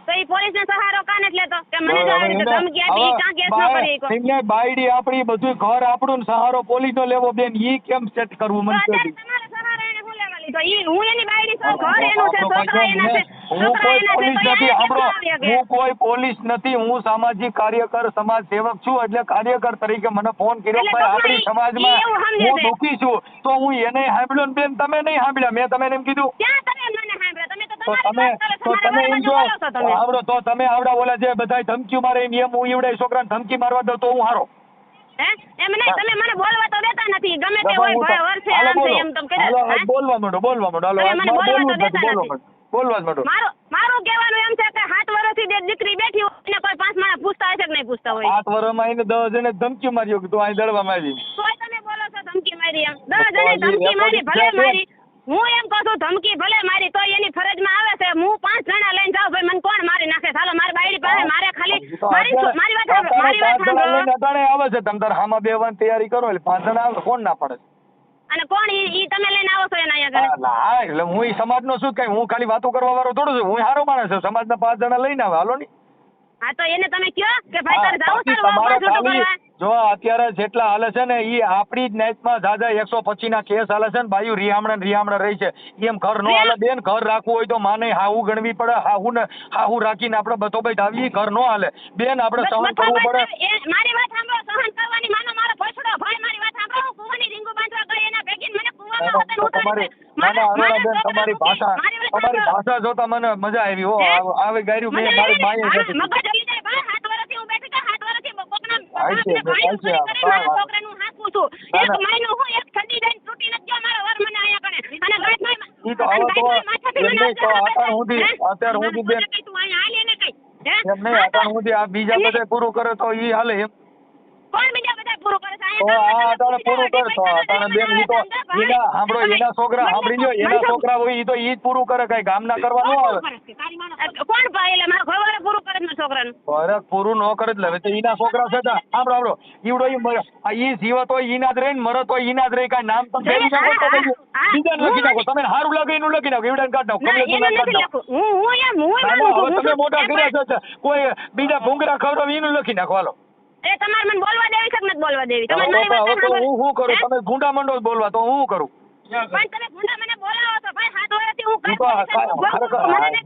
તો ઈ પોલીસ ને સહારો કાન એટલે તો કે મને જો આવી રીતે ધમકી આપી કાં કેસ ન કરી કો એમને બાયડી આપણી બધું ઘર આપણું સહારો પોલીસ નો લેવો બેન ઈ કેમ સેટ કરવું મને કહી તમારો સહારો એને હું લેવા લીધો ઈ હું એની બાયડી છું ઘર એનું છે છોકરા એના છે હું કોઈ પોલીસ નથી હું કોઈ પોલીસ નથી હું સામાજિક કાર્યકર સમાજ સેવક છું એટલે કાર્યકર તરીકે મને ફોન કર્યો ભાઈ આપણી સમાજમાં હું દુખી છું તો હું એને સાંભળ્યો ને બેન તમે નહીં સાંભળ્યા મેં તમે એમ કીધું ક્યાં તમે મને સાંભળ્યા તમે તો તમે એમ જો આવડો તો તમે આવડા ઓલા જે બધા ધમકી મારે એમ હું ઈવડે છોકરાને ધમકી મારવા દઉં તો હું હારો એમ નહીં તમે મને બોલવા તો દેતા નથી ગમે તે હોય વર્ષે આમ છે એમ તમે કહી બોલવા માંડો મારું કહેવાનું એમ છે કે 7 વર્ષથી જે દીકરી બેઠી હોય એને કોઈ 5 માણસ પૂછતા હશે કે નહીં પૂછતા હોય 7 વર્ષમાં એને 10 જણે ધમકી માર્યો કે તું અહીં દળવામાં આવી તોય તમે બોલો છો ધમકી મારી એમ 10 જણે ધમકી મારી ભલે મારી હું એમ કહું છું ધમકી ભલે મારી તો એની ફરજમાં આવે છે હું 5 જણા લઈને જાઉં ભાઈ મને કોણ મારી નાખે ચાલો મારી બાયડી પાસે મારે ખાલી મારી વાત સાંભળો આવે છે તમે તાર હામાં બેવાની તૈયારી કરો એટલે 5 જણા આવે કોણ ના પડે અને કોણ ઈ તમે લઈને આવો છો એના અહીંયા હા એટલે હું ઈ સમાજનો શું કઈ હું ખાલી વાતો કરવા વાળો થોડો છું હું સારો માણસ છું સમાજના 5 જણા લઈને આવે હાલો ની હા તો એને તમે કયો કે ભાઈ તારે જાવ જો અત્યારે જેટલા હાલે છે ને ઈ આપણી જ નાઈટમાં જાજા 125 ના કેસ હાલે છે ને બાયુ રિયામણા રહી છે એમ ઘર નો હાલે બેન ઘર રાખવું હોય તો માને હાહુ ગણવી પડે હાહુ રાખીને આપણે બધો ભાઈ આવી ઘર નો હાલે બેન આપણે સહન કરવું પડે મારી વાત સાંભળો સહન કરવાની માનો મારો ભોસડો ભાઈ મારી વાત સાંભળો કુવાની રીંગુ બાંધવા ગઈ એના ભેગીને મને કુવામાં તમારી ભાષા જોતા મને મજા આવી હો આવી ગાયરું મેં મારી માએ નથી મગજ હલી જાય ભાઈ 7 વર્ષથી હું બેઠી છું 7 વર્ષથી કોકના છોકરાનું હાથું છું એક મહિનો હું એક ઠંડી જઈને તૂટી નથી ગયો મારો વર મને આયા કણે અને ગાયમાં ઈ તો હવે તો એમને તો અત્યાર સુધી બેન તું અહીંયા હાલે ને કઈ એમ નહીં અત્યાર સુધી આ બીજા બધા પૂરું કરે તો ઈ હાલે એમ કોણ બીજા બધા પૂરું કરે છે તો આ અટાણે પૂરું કરતો અટાણે બેન ઈ તો એના સાંભળો એના છોકરા સાંભળી લો એના છોકરા હોય ઈ તો ઈ જ પૂરું કરે કઈ ગામના કરવા ન આવે કોણ ભાઈ એટલે મારા ઘરવાળા પૂરું કરે છે છોકરાનું અરે પૂરું ન કરે એટલે હવે તો ઈના છોકરા છે સાંભળો ઈવડો ઈ જીવત હોય ઈના જ રહે ને મરત હોય ઈના જ રહે કઈ નામ તમે ફેરી નાખો તો બીજાને લખી નાખો તમે સારું લાગે એનું લખી નાખો ઈવડાને કાઢ નાખો તમે મોટા કર્યા છે કોઈ બીજા ભૂંગરા ખવડાવે એનું લખી નાખો હાલો એ તમારે મને બોલવા દેવી છે કે નથી બોલવા દેવી તમારે મારી વાત હું શું કરું તમે ગુંડા મંડો બોલવા તો હું કરું પણ તમે ગુંડા મને બોલાવો છો ભાઈ 7 વર્ષથી હું કઈ ઈ તો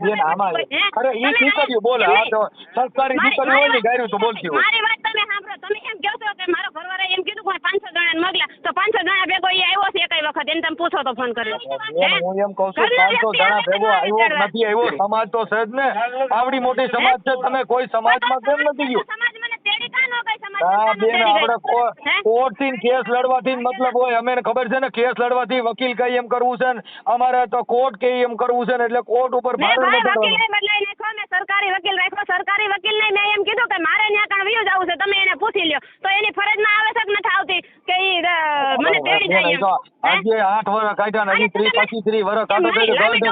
બેન આમાં અરે ઈ દીકરીઓ બોલે આ તો સરકારી દીકરીઓ હોય ને ગાયરું તો બોલતી હોય. મારી વાત તમે સાંભળો. તમે એમ કહો છો કે મારો ઘરવાળા એમ કીધું કે 500 જણાને મોકલ્યા, તો 500 જણા ભેગો ઈ આવ્યો છે એકઈ વખત, એને તમે પૂછો તો ફોન કરી. હું એમ કહું છું 500 જણા ભેગો આવ્યો નથી આવ્યો, સમાજ તો છે જ ને, આવડી મોટી સમાજ છે, તમે કોઈ સમાજમાં કેમ નથી ગયું? સમાજ મને તેડી કાં ન ગઈ? સમાજ હા બેન આપણે કોર્ટ થી કેસ લડવાથી મતલબ હોય, અમે ખબર છે ને કેસ લડવાથી વકીલ કઈ એમ કરવું છે ને અમારે તો કોર્ટ કઈ એમ કરવું છે ને, એટલે કોર્ટ ઉપર મેં ભારણ ભાઈ નથી વકીલ બદલાઈ નાખ્યો, મેં સરકારી વકીલ રાખ્યો. સરકારી વકીલ નહીં, મેં એમ કીધું કે મારે ત્યાં કાં વયું જવું છે, તમે એને પૂછી લ્યો. તો એની ફરજમાં આવે છે કે નથી આવતી કે ઈ મને તેડી જાય એમ? આજે 8 વર્ષ કાઢ્યા ને 30-35 વર્ષ કાઢો તો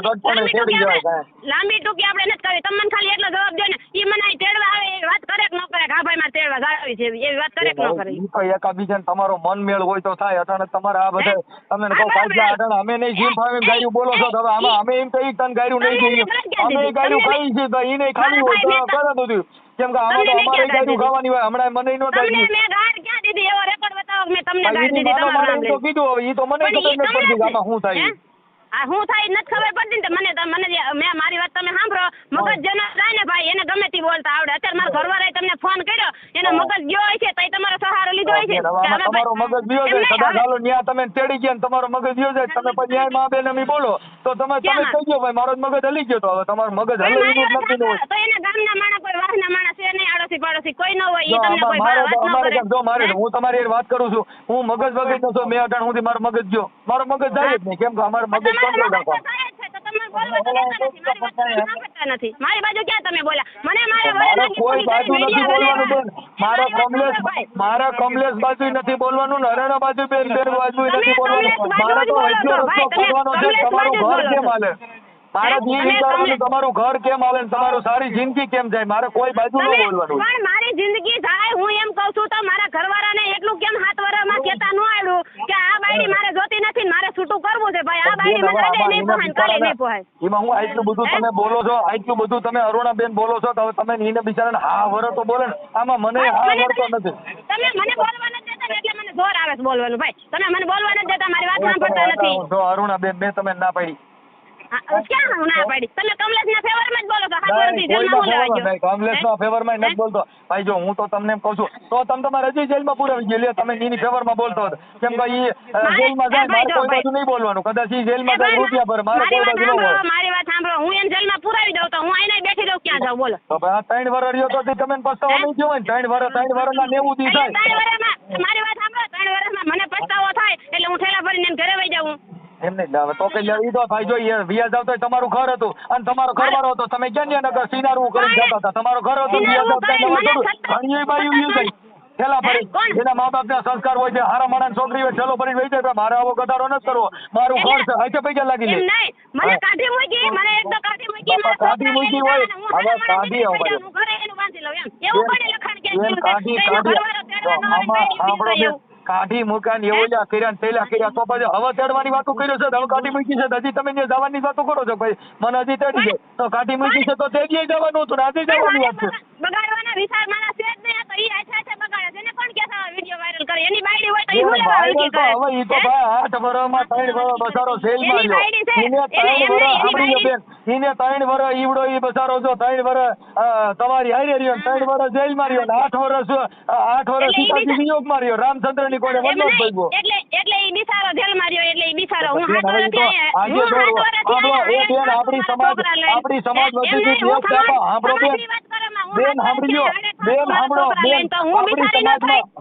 ગઢ તેડી જાય. લાંબી ટૂંકી આપણે નથી કરવી. તમે મને ખાલી એટલો જવાબ દો ને, ઈ મને અહીં તેડવા આવે એ વાત કરે કે ન કરે? હા ભાઈ મારે તેડવા જાવી છે એવી વાત કરે કે ન કરે? ઈ તો એકાબીજાને તમારો મન મેળ હોય તો થાય. અટાણે તમારે આ બધા તમે કહો કાઢ્યા અટાણે અમે નહીં જીમ ફાવે ગાયું બોલો છો, હવે આમાં અમે એમ કહી તને ગાયું નહીં જોઈએ, અમે ગાયું ખાઈ છે તો ઈ નહીં ખાવી હોય તો કરે બધું. કેમ કે આમાં તો અમારે ગાયું ખાવાની હોય. હમણાં મને નો તમને મેં ગાળ ક્યાં દીધી? એવો રેકોર્ડ બતાવો કે મેં તમને ગાળ દીધી? તમારું નામ તો કીધું હવે ઈ તો મને ખબર નથી પડતી કે આમાં શું થાય. આ હું થાય નથી ખબર પડતી ને. મને મેં મારી વાત તમે સાંભળો. મગજ જેનો જાય ને ભાઈ એને ગમે તે બોલતા આવડે. અત્યારે મારા ઘરવાળાએ તમને ફોન કર્યો, એનો મગજ ગયો હોય છે તો તમારો સહારો લીધો હોય છે. તમારો મગજ ગયો જાય કદાચ હાલો ન્યા તમે તેડી ગયા ને તમારો મગજ ગયો જાય, તમે પછી ન્યાય માં બેન અમી બોલો તો તમે થઈ ગયો ભાઈ મારો મગજ હલી ગયો. તો હવે તમારો મગજ હલે એવું નથી હોય તો એના ગામના માણસ કોઈ વાહના માણસ છે નહીં, આડોશી પાડોશી કોઈ ન હોય, એ તમને કોઈ વાત ન કરે. જો મારે હું તમારી વાત કરું છું, હું મગજ વગર નતો મેં અટાણ સુધી મારો મગજ ગયો, મારો મગજ જાય જ નહીં. કેમ કે અમારો મગજ કંટ્રોલ રાખો. મારી બાજુ ક્યાં તમે બોલ્યા? મને મારે કોઈ બાજુ નથી બોલવાનું બેન. મારા કમલેશ બાજુ નથી બોલવાનું ને હરેણા બાજુ બેન બાજુ નથી બોલવાનું. મારે તો વચ્ચે રસ્તો ખોલવાનો છે. તમારું ઘર કેમ હાલે મારે ઈ વિચારવાનું, તમારું ઘર કેમ હાલે ને તમારું સારી જિંદગી કેમ જાય. મારે કોઈ બાજુ ન બોલવાનું. પણ મારી જિંદગી જાય હું એમ કહું છું તો મારા ઘરવાળાને એટલું કેમ 7 વર્ષમાં કેતા ન આવડ્યું કે આ બાયડી મારે જોતી નથી, મારે છૂટું કરવું છે ભાઈ. આ બાયડી મને આજે નહીં પોહાય, કાલે નહીં પોહાય. એમાં હું આટલું બધું તમે બોલો છો, આટલું બધું તમે અરુણાબેન બોલો છો, તો તમે એને બિચારાને હા વરો તો બોલે ને, આમાં મને હા વરતો નથી. તમે મને બોલવા નથી દેતા એટલે મને જોર આવે છે બોલવાનું ભાઈ. તમે મને બોલવા નથી દેતા, મારી વાત સાંભળતા નથી. જો અરુણાબેન મેં તમે ના પાડી. ક્યાં હું ના પાડી? તમે કમલેશના ફેવરમાં જ બોલો છો. 7 વર્ષથી જેલમાં હું લેવા ગયો? કમલેશના ફેવરમાં નથી બોલતો ભાઈ. જો હું તો તમને એમ કહું છું તો તમે તમારે હજી જેલમાં પુરાવી ગયો, તમે એની ફેવરમાં બોલતો હતો. કેમ કે ઈ જેલમાં જાય મારે કોઈ બાજુ નહીં બોલવાનું. કદાચ ઈ જેલમાં જાય રૂપિયા ભરે મારે કોઈ બાજુ ન હોય. મારી વાત સાંભળો, હું એને જેલમાં પુરાવી દઉં તો હું અહીં બેઠી દઉં, ક્યાં જાઉં બોલો? તો ભાઈ આ 3 વર્ષ રહ્યો તો તમે પસ્તાવો નહીં થયો હોય ને? 3 વર્ષના 90 દી થાય. 3 વર્ષમાં મારી વાત સાંભળો, 3 વર્ષમાં મને પસ્તાવો થાય એટલે હું ઠેલા ભરીને ઘરે વહી જાઉં. એમ નહીં હવે તો કઈ ઈ તો ભાઈ જો વ્યાજ આવતો તમારું ઘર હતું અને તમારો ઘરવાળો હતો, તમે ક્યાં નગર સિનારવું કરીને જતા હતા. તમારો ઘર હતું વ્યાજ આવતા ઘણી બાયું યુ જાય ઠેલા ભરી. જેના મા બાપ ના સંસ્કાર હોય છે, હારા માણસ છોકરી હોય ઠેલો ભરીને વહી જાય. મારે આવો ગધાડો નથી કરવો, મારું ઘર છે હાચે પૈસા લાગી લે. મને કાઢી મૂકી, મને એક તો કાઢી મૂકી. કાઢી મૂકી હોય હવે કાઢી આવો હું ઘરે એનું બાંધી લઉં એમ. એવું કોને લખાણ કે કાઢી મૂક્યા એવું કર્યા તેલા કર્યા તો પછી હવે તેડવાની વાતો કર્યો છે. હવે કાઢી મૂકી છે હજી તમે ત્યાં જવાની વાતો કરો છો ભાઈ. મને હજી તેડી છે તો કાઢી મૂકી છે તો તેડીએ જવાનું હતું ને આજે જવાની વાત છે. બગાડવાના વિચાર મારા છે જ નહીં. તો ઈ આછા બગાડે છે ને કોણ કે વિડિયો વાયરલ કરે? એની બાયડી હોય તો ઈ હું લેવા આવી કે હવે ઈ તો ભાઈ 8 વર્ષમાં 3 વર્ષ બસારો જેલમાં ગયો. એને 3 વર્ષ સાંભળીએ બેન, એને 3 વર્ષ ઈવડો ઈ બસારો જો 3 વર્ષ તમારી હારે રહ્યો, 3 વર્ષ જેલમાં રહ્યો ને 8 વર્ષ સીતાજી વિયોગમાં રહ્યો. રામચંદ્ર ની કોને વનવાસ ભોગવ્યો. એટલે ઈ બિચારો જેલમાં રહ્યો. એટલે ઈ બિચારો હું 7 વર્ષ આપણી સમાજ વધી ગઈ છે. સાંભળો બેન સાંભળજો બેન સાંભળો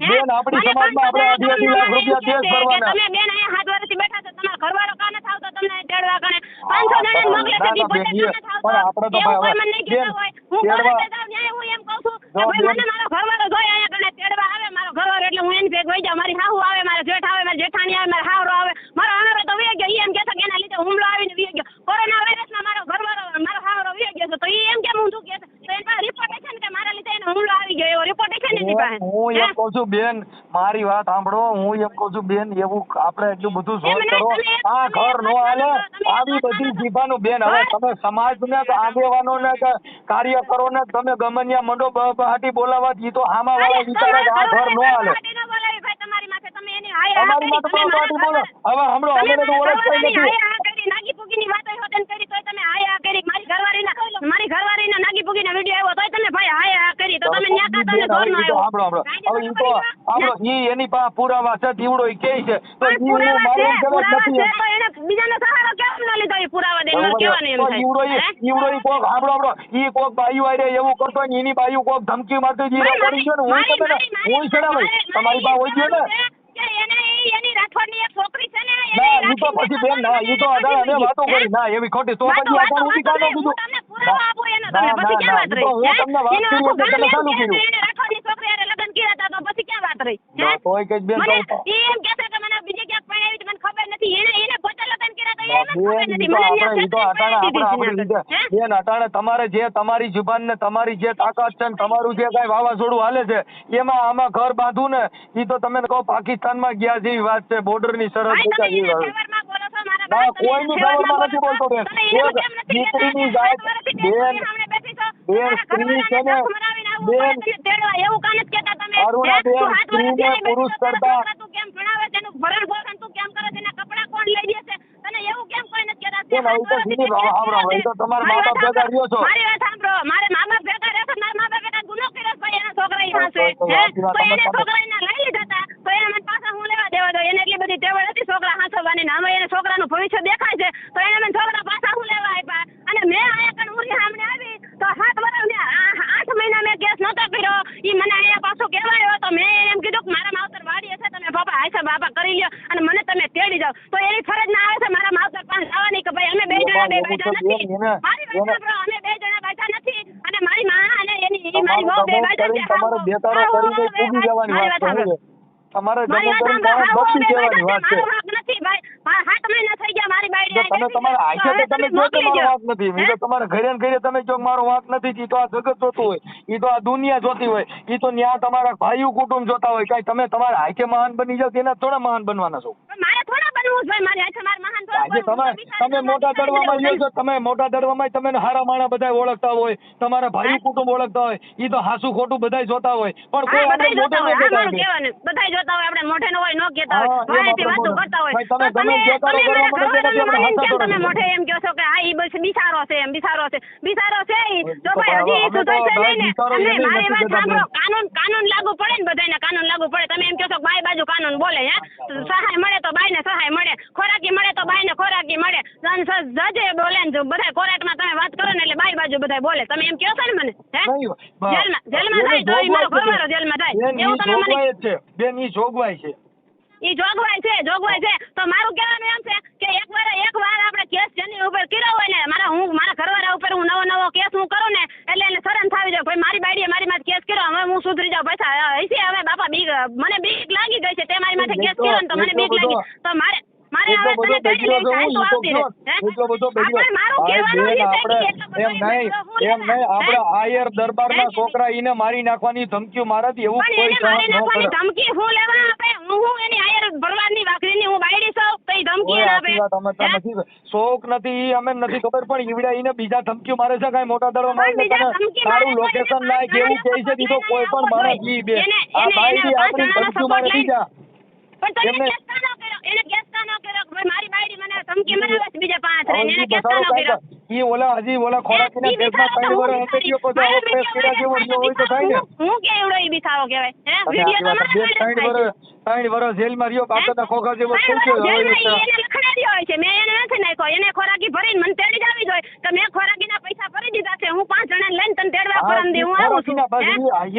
બેન આપણી સમાજમાં આપણે 2.5 લાખ રૂપિયા દેશ ભરવાના. તમે બેન અહીંયા 7 વર્ષથી બેઠા છો, તમારો ઘરવાળો કાને થાવ તો તમને તેડવા કાને 500 જણાને મોકલે છે. ઈ પોતે કાને થાવ તો આપણે તો ભાઈ મને નહીં કહેતા હોય. હું કોલેજે જાઉં ત્યાં હું એમ કહું છું કે ભાઈ મને મારો ઘરવાળો જોઈ અહીંયા કાને તેડવા આવે. મારો ઘરવાળો એટલે હું એની ભેગ વઈ જાઉં. મારી હાહુ આવે, મારા જેઠ આવે, મારી જેઠાણી આવે, મારો હાવરો આવે. મારો હાવરો તો વી ગયો. ઈ એમ કહેતો કે એના લીધે હુમલો આવીને વી ગયો. કોરોના વાયરસમાં મારો ઘરવાળો મારો હાવરો વી ગયો છે. તો ઈ એમ કેમ ઊંધું કહે છે? તો એની પાસે રિપોર્ટ છે ને કે મારા લીધે એને હુમલો આવી ગયો, એવો રિપોર્ટ છે ને એની પાસે. હું એમ કહું છું બેન મારી વાત સાંભળો, હું એમ કહું છું બેન એવું આપણે એટલું બધું સોચ કરો. આ ઘર નો હાલે આવી બધી જીભાનું બેન. હવે તમે સમાજને આગેવાનો ને કાર્યકરો ને તમે ગમનિયા મંડો બહાટી બોલાવવા ઈ તો આમાં વાળા વિચારે આ ઘર નો હાલે. અમારી માટે બહાટી બોલો. હવે હમણાં અમે તો ઓળખતા નથી. નાગી પૂગીની વાતો હાય આ કરી મારી ઘરવાળીના નાગી પૂગીના વિડીયો આવ્યો તોય તમે ભાઈ હાય આ કરી તો તમે ન્યા કા તમને ઘરનો આવ્યો હવે ઈ તો આપણો ઈ એની પાસે પુરાવા છે દીવડો ઈ કહે છે તો ઈ પુરાવા મારે છે જવાબ નથી તો એને બીજાનો સહારો કેમ ન લીધો એ પુરાવા દઈને મને કહેવાનું એમ થાય ઈવડો ઈ કોક આપણો ઈ કોક બાયું આરે એવું કરતો ને એની બાયું કોક ધમકી મારતો જી કરી છે ને હું ચડાવે તમારી પાસે હોય ગયો ને કે એની રાઠોડની એક છોકરી છે ને ના ઈ તો પછી બેન ના ઈ તો અડાડે વાતો કરી ના એવી ખોટી તો પછી આપણે ઊભી કાનો કીધું તમને પુરાવા આપો એનો તમને પછી ક્યાં વાત રહી હું તમને વાત કરી એટલે તમે ચાલુ કર્યું એને રાઠોડની છોકરી હારે લગ્ન કર્યા હતા તો પછી ક્યાં વાત રહી તોય કઈ બેન મને એમ કહેતા કે મને બીજે ક્યાંક પરણાવી તો મને ખબર નથી એને પોતે લગ્ન કર્યા તો એને ખબર નથી મને ઈ તો બેન અટાણે તમારે જે તમારી જુબાન ને તમારી જે તાકાત છે ને તમારું જે કઈ વાવાઝોડું હાલે છે એમાં આમાં ઘર બાંધવું ને ઈ તો તમે કહો પાકિસ્તાનમાં ગયા જેવી વાત છે બોર્ડર ની સરહદ મૂકા જેવી વાત ના કોઈની ફેવરમાં નથી બોલતો બેન દીકરીની જાત બેન સ્ત્રી છે ને બેન એવું કાન જ કહેતા તમે અરુણાબેન સ્ત્રીને પુરુષ કરતા તું કેમ ભણાવે છે એનું ભરણ પોષણ તું કેમ કરે છે એના કપડાં કોણ લઈ દે છે તને એવું કેમ કોઈ નથી કહેતા બેન હવે તો સીધી સાંભળો તો તમારા મા બાપ ભેગા રહ્યો છો મારી વાત સાંભળો મારે મા બાપ ભેગા રહેશે મારા મા બાપ ભેગા ગુનો કર્યો ભાઈ એના છોકરા પાસે તો એને છોકરાને લઈ લીધા હતા તો એને મને પાછા હું લેવા દેવા દો એને એટલી બધી ટેવડ હતી છોકરા હાંસવાની ને હવે એને છોકરાનું ભવિષ્ય દેખાય છે તો એને મને છોકરા પાછા હું લેવા આપ્યા અને મેં આયા કણ ઉરી સામે આવી તો 7 વર્ષ ને 8 મહિના મેં કેસ નહોતો કર્યો ઈ મને અહીંયા પાછો કહેવાયો તો મેં એમ કીધું કે મારા માવતર વાડી હશે તમે બાપા આયસા બાપા કરી લ્યો અને મને તમે તેડી જાવ તો એની ફરજ ના આવે છે મારા માવતર પાસે જવાની કે ભાઈ અમે બે જણા બે બાજુ નથી મારી વાત સાંભળો અમે બે જણા બાજુ નથી અને મારી માં અને એની મારી વહુ બે બાજુ છે તમારે બેતારો કરીને પૂગી જવાની વાત છે તમારે જમો કરીને બચી જવાની વાત છે નથી ભાઈ 7 મહિના થઈ ગયા મારી બાયડી તમે તમારા આખે તમે જો તમારો વાંક નથી ઈ તો તમારા ઘરે ને ઘરે તમે જો મારો વાંક નથી ઈ તો આ જગત જોતું હોય ઈ તો આ દુનિયા જોતી હોય ઈ તો ન્યા તમારા ભાઈઓ કુટુંબ જોતા હોય કઈ તમે તમારા આખે મહાન બની જાવ તેના થોડા મહાન બનવાના છો મારે થોડા બનવું છે મારી આખે માર મહાન આજે તમે મોટા દડવામાં રહ્યો છો તમે મોટા દડવામાં તમે હારા માણા બધા ઓળખતા હોય તમારા ભાઈઓ કુટુંબ ઓળખતા હોય ઈ તો હાસુ ખોટું બધા જોતા હોય પણ કોઈ આપણે મોટો ન કહેતા હોય બધા જોતા હોય આપણે મોઢે ન હોય ન કહેતા હોય વારેથી વાતો કરતા હોય તમે ગમે જોતા તમે મોઢે એમ કહો છો કે હા ઈ બસ બિસારો છે એમ બિસારો છે ઈ જો ભાઈ હજી સુધરશે નહીં ને મારી વાત સાંભળો કાનૂન લાગુ પડે ને બધાને કાનૂન લાગુ પડે તમે એમ કહો છો બાય બાજુ કાનૂન બોલે હે સહાય મળે તો બાયને સહાય મળે ખોરાકી મળે તો બાયને ખોરાકી મળે જજે બોલે ને બધા કોર્ટમાં તમે વાત કરો ને એટલે બાય બાજુ બધા બોલે તમે એમ કહો છો ને મને હે જેલમાં જાય તો ઈ મારો ઘરવાળો જેલમાં જાય એવું તમે મને બેન ઈ જોગવાઈ છે ઈ જોગવાઈ છે તો મારું કહેવાનું એમ છે કે એક વાર આપણે કેસ જેની ઉપર કર્યો હોય ને મારા ઘરવાળા ઉપર હું નવો કેસ હું કરું ને એટલે એને શરમ થાવી જાય ભાઈ મારી બાયડીએ મારી માથે કેસ કર્યો હવે હું સુધરી જાઉં પૈસા હશે હવે બાપા મને બીક લાગી ગઈ છે તે મારી માથે કેસ કર્યો ને તો મને બીક લાગી તો મારે હવે તને તેડી લઈને જાય તો આવતી રહે એટલો બધો મારું કહેવાનું એમ નહીં આપણે આયર દરબારના છોકરા ઈને મારી નાખવાની ધમકીઓ મારાથી એવું કોઈ મારી નાખવાની ધમકી હું લેવા આપે હું એની આયર ભરવાડની વાકરીની હું બાયડી છું તો ઈ ધમકી આપે તમે નથી શોખ નથી ઈ અમે નથી ખબર પણ ઈવડા ઈને બીજા ધમકીઓ મારે છે કાઈ મોટા દડો મારે છે તારું લોકેશન નાખ એવું કહે છે દીધો કોઈ પણ માણસ ઈ બે આ બાયડી આપણી ધમકી મારે બીજા પણ તમે કેસ કાનો કર્યો એને કેસ કાનો કર્યો ભાઈ મારી બાયડી મને ધમકી મને બસ બીજા 5 રહે એને કેસ કાનો કર્યો ઈ ઓલા ખોરાકીના કેસમાં 3 વર્ષ અંતરિયો પછી આવો પ્રેસ કર્યા જેવો હોય તો થાય ને હું કે એવડો ઈ બિસારો કહેવાય હે વિડિયો તો 3 વર્ષ જેલમાં રહ્યો કાકાના ખોખા જેવો થઈ ગયો એને લખડાડ્યો હોય છે મેં એને નથી નાખ્યો એને ખોરાકી ભરીને મને તેડી જાવી જોઈએ તો મેં ખોરાકીના પૈસા ભરી દીધા છે હું 5 જણાને લઈને તને તેડવા પરમ દે હું આવું છું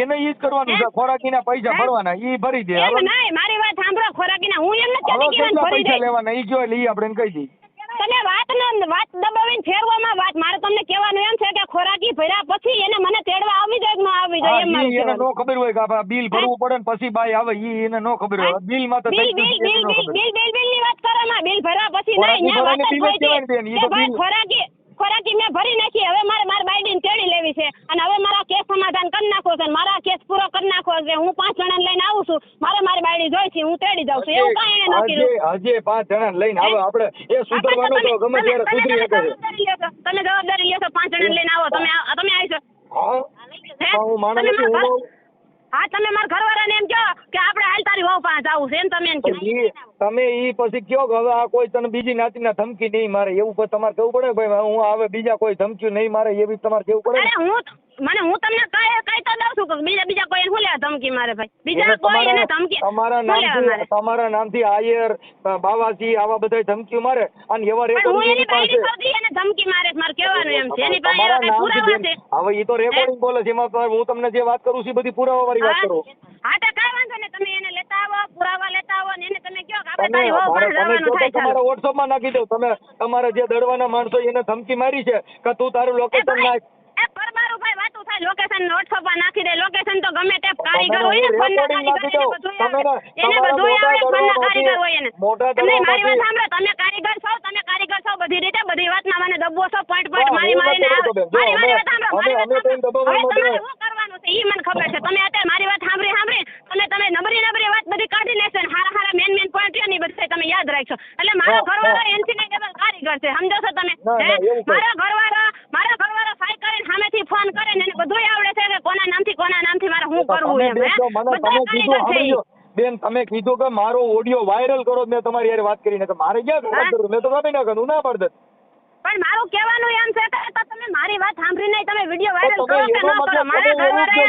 એને ઈ જ કરવાનું છે ખોરાકીના પૈસા ભરવાના ઈ ભરી દે એમ નહીં મારી વાત સાંભળો ખોરાકીના હું એમ નથી કહેતી કે ભરી દે પૈસા લેવાના ઈ જો એટલે ઈ આપણે કહી દઈએ તમે વાત દબાવીને ફેરવામાં વાત મારે તમને કહેવાનું એમ છે કે ખોરાકી ભર્યા પછી એને મને તેડવા આવી જાય કે ન આવી જાય એમ મારે એને નો ખબર હોય કે આ બિલ ભરવું પડે ને પછી બાય આવે ઈ એને નો ખબર હોય બિલ માં તો બિલ ની વાત કરો માં બિલ ભર્યા પછી નહીં ને વાત જ હોય છે ખોરાકી મેં ભરી નાખી હવે મારી બાયડીને તેડી લેવી છે અને હવે મારા કેસ સમાધાન કરી નાખો છે મારા કેસ પૂરો કરી નાખો છે હું 5 જણાને લઈને આવું છું મારી બાયડી જોઈ છે હું તેડી જાઉં છું એવું કાંઈ એને નથી હજી 5 જણાને લઈને આવે આપણે એ સુધરવાનું તો ગમે ત્યારે સુધરી શકે તમે જવાબદારી લેશો 5 જણાને લઈને આવો તમે આવશો હા હું માણસ નથી હા તમે મારા ઘરવાળાને એમ કહો કે આપણે હાલ તારી વહુ પાસે જવું છે એમ તમે એમ કહો. તમે ઈ પછી કયો કે હવે આ કોઈ તને બીજી નાતીના ધમકી નહીં મારે એવું કોઈ તમારે કેવું પડે ભાઈ હું હવે બીજા કોઈ ધમકી નહીં મારે એવી તમારે કેવું પડે અરે હું તમને કહી તો દઉં છું કે બીજા કોઈ શું લેવા ધમકી મારે ભાઈ બીજા કોઈ એને ધમકી તમારા નામથી આયર બાવાજી આવા બધા ધમકી મારે અને એવા હું એની રેકોર્ડિંગ પાસે એને ધમકી મારે મારે કહેવાનું એમ છે એની પાસે એવા કઈ પુરાવા છે. હવે ઈ તો રેકોર્ડિંગ બોલે છે એમાં હું તમને જે વાત કરું છું એ બધી પુરાવા વાળી વાત કરું. હા તો કાંઈ વાંધો નહીં તમે એને લેતા આવો પુરાવા લેતા આવો ને એને તમે કહો કે આપણે તારી વહુ પાસે જવાનું થાય તમારા WhatsApp માં નાખી દો તમે તમારા જે દડવાના માણસો એને ધમકી મારી છે કે તું તારું લોકેશન નાખ. એ પરબારું ભાઈ વાતું થાય લોકેશન WhatsApp માં નાખી દે લોકેશન તો ગમે તે કારીગર હોય ને ફોનના કારીગર એને બધું આવડે ફોનના કારીગર હોય એને તમે મારી વાત સાંભળો તમે કારીગર છો બધી રીતે બધી વાતમાં મને દબો છો પોઈન્ટ મારી મારીને મારી વાત સાંભળો તમારે શું કરવાનું છે ઈ મને ખબર છે તમે અત્યારે મારી વાત સાંભળી તમે નબળી વાત બધી કાઢી લેશો ને હારા મેન પોઈન્ટ છે ને બધે તમે યાદ રાખશો એટલે મારો ઘરવાળો એનસી ડબલ કારીગર છે સમજો છો તમે મારા ઘરવાળો ફાઈ કરીને સામેથી ફોન કરે ને એને બધું આવડે છે કે કોના નામથી મારે શું કરવું એમ બધા કારીગર છે. બેન તમે કીધું કે મારો ઓડિયો વાયરલ કરો મેં તમારી યાર વાત કરીને તો મારે ક્યાં વાત કરું મેં તો કાપી નાખું હું ના પાડત. પણ મારું કહેવાનું એમ છે કે તમે મારી વાત સાંભળીને તમે વિડિયો વાયરલ કરો કે ન કરો મારા ઘરવાળાએ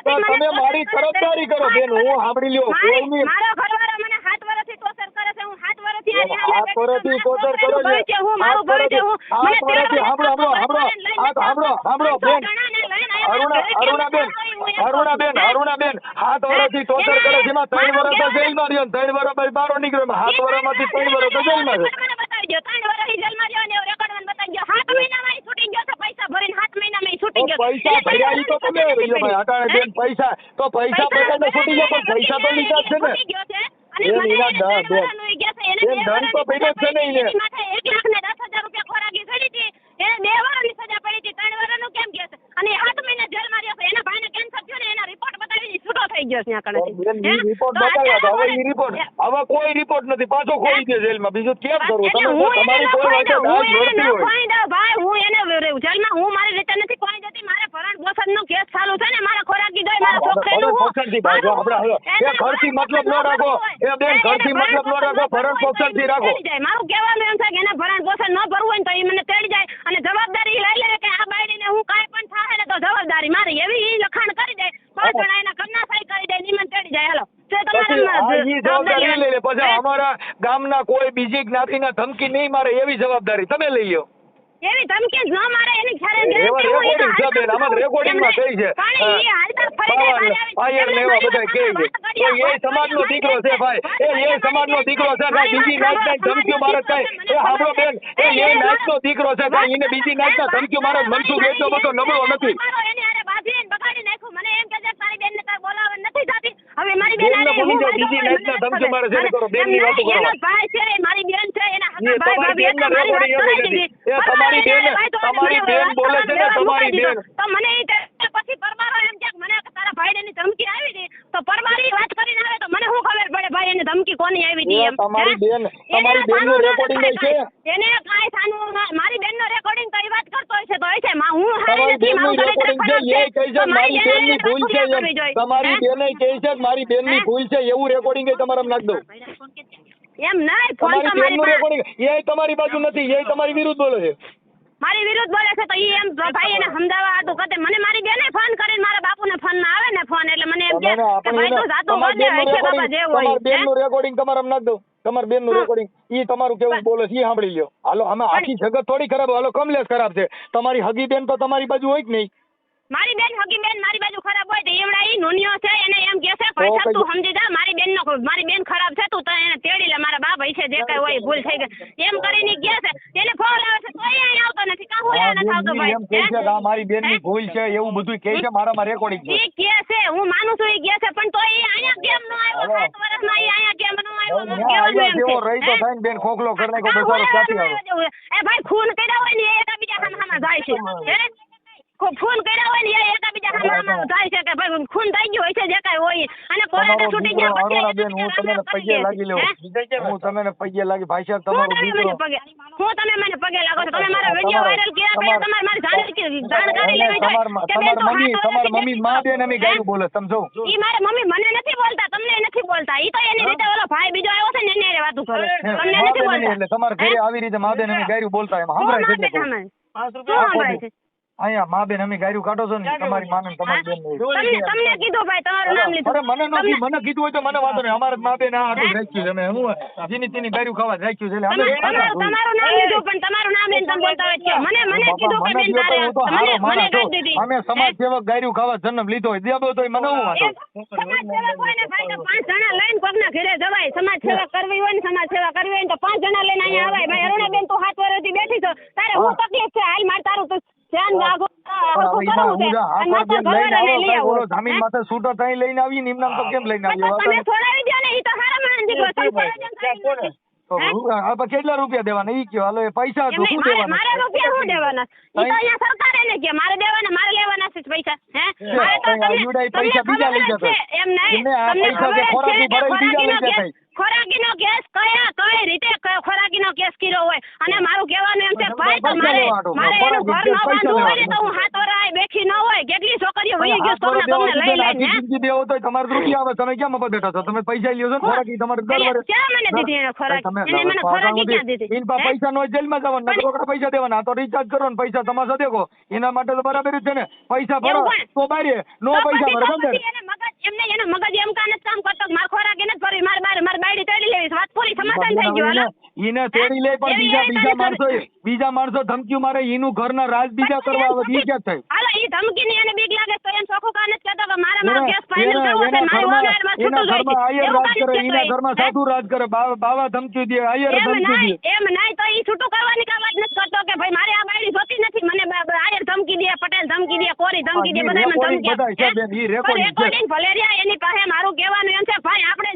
તમે મારી તરફદારી કરો બેન હું સાંભળી લ્યો કોઈની મારો ઘરવાળો મને 7 વર્ષથી ટોર્ચર કરે છે હું 7 વર્ષથી ટોર્ચર કરો છો હું મારું ભવિષ્ય હું મને સાંભળો બેન અરુણાબેન 7 વર્ષથી ટોર્ચર કરે છે એમાં 3 વર્ષ તો જેલમાં રહ્યો 3 વર્ષ પછી બહાર નીકળ્યો 7 વર્ષમાંથી 3 વર્ષ તો જેલમાં છે. બતાવી દો 3 વર્ષથી જેલમાં રહ્યો ને રેકોર્ડ બતાવી દો 7 મહિનામાં છૂટી ગયો છે પૈસા ભરીને 7 મહિનામાં છૂટી ગયો પૈસા ભર્યા ઈ તો તમે ભાઈ હટાણે બેન પૈસા બધાને છૂટી ગયા પણ પૈસા તો લીધા છે ને દંડ તો પડ્યો છે ને એને 1,10,000 રૂપિયા ખોરાકી ચડી હતી એને 2 વર્ષની સજા પડી હતી 3 વર્ષનું કેમ કહે છે અને 7 મહિના જેલમાં રહ્યો છે એના ભાઈને કેન્સર થયું ને એના રિપોર્ટ બતાવી છૂટો થઈ ગયો છે ત્યાં કણથી રિપોર્ટ બતાવ્યા હવે ઈ રિપોર્ટ હવે કોઈ રિપોર્ટ નથી પાછો ખોઈ દે જેલમાં બીજું કેમ કરવું તમે તમારી કોઈ વાત આજ ભરતી હોય ભાઈ હું એને જેલમાં હું મારી રીતે નથી કોઈ જતી મારે ભરણ પોષણનો કેસ ચાલુ છે ને મારા ખોરાકી ગઈ મારા છોકરાનું પોષણથી ભાગો આપણે એ ઘરથી મતલબ ન રાખો એ બેન ઘરથી મતલબ ન રાખો ભરણ પોષણથી રાખો મારું કહેવાનું એમ છે કે એને ભરણ પોષણ ન ભરવું હોય તો એ મને તેડી જાય અને જવાબદારી લઈ લે કે આ બાયડીને હું કાંઈ પણ થાય ને તો જવાબદારી મારી એવી ઈ લખાણ કરી દે 5 જણા એના ઘરના સહી કરી દે નિમન તેડી જાય હાલો પછી અમારા ગામના કોઈ બીજી જ્ઞાતિના ધમકી નહીં મારે એવી જવાબદારી તમે લઈ લો એવી ધમકી ન મારે એની ઘરે રેકોર્ડિંગમાં કહી છે આયર ને એવા બધા કહે છે એ સમાજનો દીકરો છે ભાઈ એ સમાજનો દીકરો છે ભાઈ બીજી નાચના ધમકીઓ મારે કઈ એ હાબળો બેન એ નાચનો દીકરો છે ભાઈ એને બીજી નાચના ધમકીઓ મારે મનસુખ એટલો બધો નબળો નથી હવે મારી બેન બીજી નાચના ધમકીઓ મારે છે કરો બેનની વાતો કરો ભાઈ છે મારી બેન છે એના હાથમાં ભાઈ તમારી બેન બોલે છે ને તમારી બેન તો મને પછી પરમારો એમ કે મને તારા ભાઈને ની ધમકી આવી હતી તો પરમારી વાત કરીને આવે તો મને શું ખબર પડે ભાઈ એને ધમકી કોની આવી હતી એમ તમારી બેનનું રેકોર્ડિંગ છે એને કાઈ સાનું મારી બેનનો રેકોર્ડિંગ કઈ વાત કરતો હશે તો હશે હું તમારી બેનનું રેકોર્ડિંગ છે એ કહે છે મારી બેનની ભૂલ છે તમારી બેને કહે છે મારી બેનની ભૂલ છે એવું રેકોર્ડિંગ તમારે નાખ દઉં એમ નહીં ફોન તો મારી રેકોર્ડિંગ એ તમારી બાજુ નથી એ તમારી વિરુદ્ધ બોલે છે મારી વિરુદ્ધ બોલે છે તો ઈ એમ ભાઈ એને સમજાવવા હતું કતે મને મારી બેને ફોન કરીને મારા બાપુને ફોન માં આવે ને ફોન એટલે મને એમ કે ભાઈ તું જાતું બોલે છે બાબા જે હોય તમારી બેનનું રેકોર્ડિંગ તમારે નાખ દઉં તમારી બેનનું રેકોર્ડિંગ ઈ તમારું કેવું બોલે છે ઈ સાંભળી લ્યો હાલો અમે આખી જગત થોડી ખરાબ હાલો કમલેશ ખરાબ છે તમારી હગી બેન તો તમારી બાજુ હોય કે નહીં મારી બેન હગી બેન મારી બાજુ ખરાબ હોય તો એવડા ઈ નોનિયો છે એને એમ કહે છે પૈસા તું સમજી જા મારી બેન ખરાબ છે તું તો એને તેડી લે મારા બાપ છે જે કઈ હોય ભૂલ થઈ ગઈ એમ કરીને ગયા છે એને ફોન આવે છે તો અહીં આવતો નથી કાં હોય નથી આવતો ભાઈ એમ કહે છે કે મારી બેનની ભૂલ છે એવું બધું કહે છે મારામાં રેકોર્ડિંગ છે ઈ કહે છે હું માનું છું ઈ કહે છે પણ તો ઈ અહીંયા કેમ ન આવ્યો 7 વર્ષમાં ઈ અહીંયા કેમ ન આવ્યો કેવો રહી તો થાય ને બેન ખોખલો કરી નાખો બચારો સાચી આવે એ ભાઈ ખૂન કર્યા હોય ને એ એકબીજા સામે જાય છે ફોન કર્યા હોય ને એ એકબીજા સાંભળવામાં થાય છે કે ભાઈ ખૂન થઈ ગયું હોય છે જે કાંઈ હોય અને કોર્ટે છૂટી ગયા પછી બેન હું તમને પગે લાગી લઉં હું તમને પગે લાગી ભાઈ સાહેબ તમારો દીકરો તમે મને પગે લાગો છો તમે મારા વિડિયો વાયરલ કર્યા પછી તમારે મારી જાણકારી લેવી જોઈએ કે બેન તો તમાર મમ્મી માં બેન અમે ગાયું બોલે સમજો ઈ મારા મમ્મી મને નથી બોલતા તમને નથી બોલતા ઈ તો એની રીતે ઓલો ભાઈ બીજો આવ્યો છે ને એને હારે વાતું કરે તમને નથી બોલતા એટલે તમારા ઘરે આવી રીતે માં બેન અમે ગાયું બોલતા એમ સંભળાય છે અહીંયા માં બેન અમે ગાયું કાઢો છો ને તમારી માને તમારી બેન તમને કીધું ભાઈ તમારું નામ લીધું અરે મને નથી મને કીધું હોય તો મને વાંધો નહીં અમારે માં બેન આ આટલું રાખ્યું છે અમે હું જેની તેની ગાયું ખાવા રાખ્યું છે એટલે અમે તમારું નામ લીધું પણ તમારું નામ લઈને તમે બોલતા હોય છે મને કીધું કે બેન તારે મને કહી દીધી અમે સમાજ સેવક ગાયું ખાવા જન્મ લીધો હોય દેબો તો મને હું વાંધો સમાજ સેવક હોય ને ભાઈ તો 5 જણા લઈને કોકના ઘરે જવાય સમાજ સેવા કરવી હોય ને સમાજ સેવા કરવી હોય ને તો 5 જણા લઈને અહીંયા આવાય ભાઈ અરુણાબેન તું 7 વર્ષથી બેઠી છો તારે હું તકલીફ છે હાલ માર તારું તું ધ્યાન રાખો જમીન માથે છૂટો થઈ લઈને આવી ને એમનામ તો કેમ લઈને આવી તમે છોડાવી દો ને ઈ તો હારા માણસ દીકરો કેટલા રૂપિયા દેવાના ઈ કયો હાલો એ પૈસા તો શું દેવાના મારે રૂપિયા શું દેવાના ઈ તો અહીંયા સરકારે ને કે મારે દેવાના મારે લેવાના છે પૈસા હે મારે તો પૈસા બીજા લઈ જતો એમ નહીં તમને ખબર છે ખોરાકીનો કેસ કઈ રીતે ખોરાકીનો કેસ કર્યો હોય અને મારું કહેવાનું એમ છે ભાઈ તો મારે એનું ઘર ન બાંધવું હોય ને તો હું 7 વર્ષ બેઠી ન હોય કેટલી છોકરીઓ વહી ગયો તમને લઈ લઈને જિંદગી દેવો તો તમારે રૂપિયા આવે તમે કેમ મફત બેઠા છો તમે પૈસા લ્યો છો ખોરાકી તમારે દર વર્ષે ક્યાં મને દીધી એને ખોરાક એને મને ખોરાકી ક્યાં દીધી ઇન પૈસા નો જેલમાં જવાનું નકર રોકડા પૈસા દેવાના તો રિચાર્જ કરો ને પૈસા તમારે દેખો એના માટે તો બરાબર જ છે ને પૈસા ભરો તો બારે નો પૈસા ભરો બંધ એમને એનો મગજ એમ કાન જ કામ કરતો માર ખોરાક એને જ ભરી માર બાયડી તળી લેવી વાત પૂરી સમાધાન થઈ ગયું હાલો ઈને તોડી લે પણ બીજા માણસો ધમકીઓ મારે ઈનું ઘરના રાજ બીજા કરવા આવે ઈ ક્યાં થાય હાલો ઈ ધમકીની એને બીક લાગે તો એમ ચોખ્ખું કાન જ કહેતો કે મારો કેસ ફાઇનલ કરવો છે મારો વગાડમાં છૂટું જોઈએ આયર રાજ કરે ઈના ઘરમાં સાધુ રાજ કરે બાવા ધમકી દે આયર ધમકી દે એમ નહીં તો ઈ છૂટું કરવાની કા વાત નથી કરતો કે ભાઈ મારે આ બાયડી જોતી નથી મને આયર ધમકી દે પટેલ ધમકી દે કોરી ધમકી દે બધા મને ધમકી રેકોર્ડિંગ ભલેરિયા એની પાસે મારું કહેવાનું એમ છે ભાઈ આપણે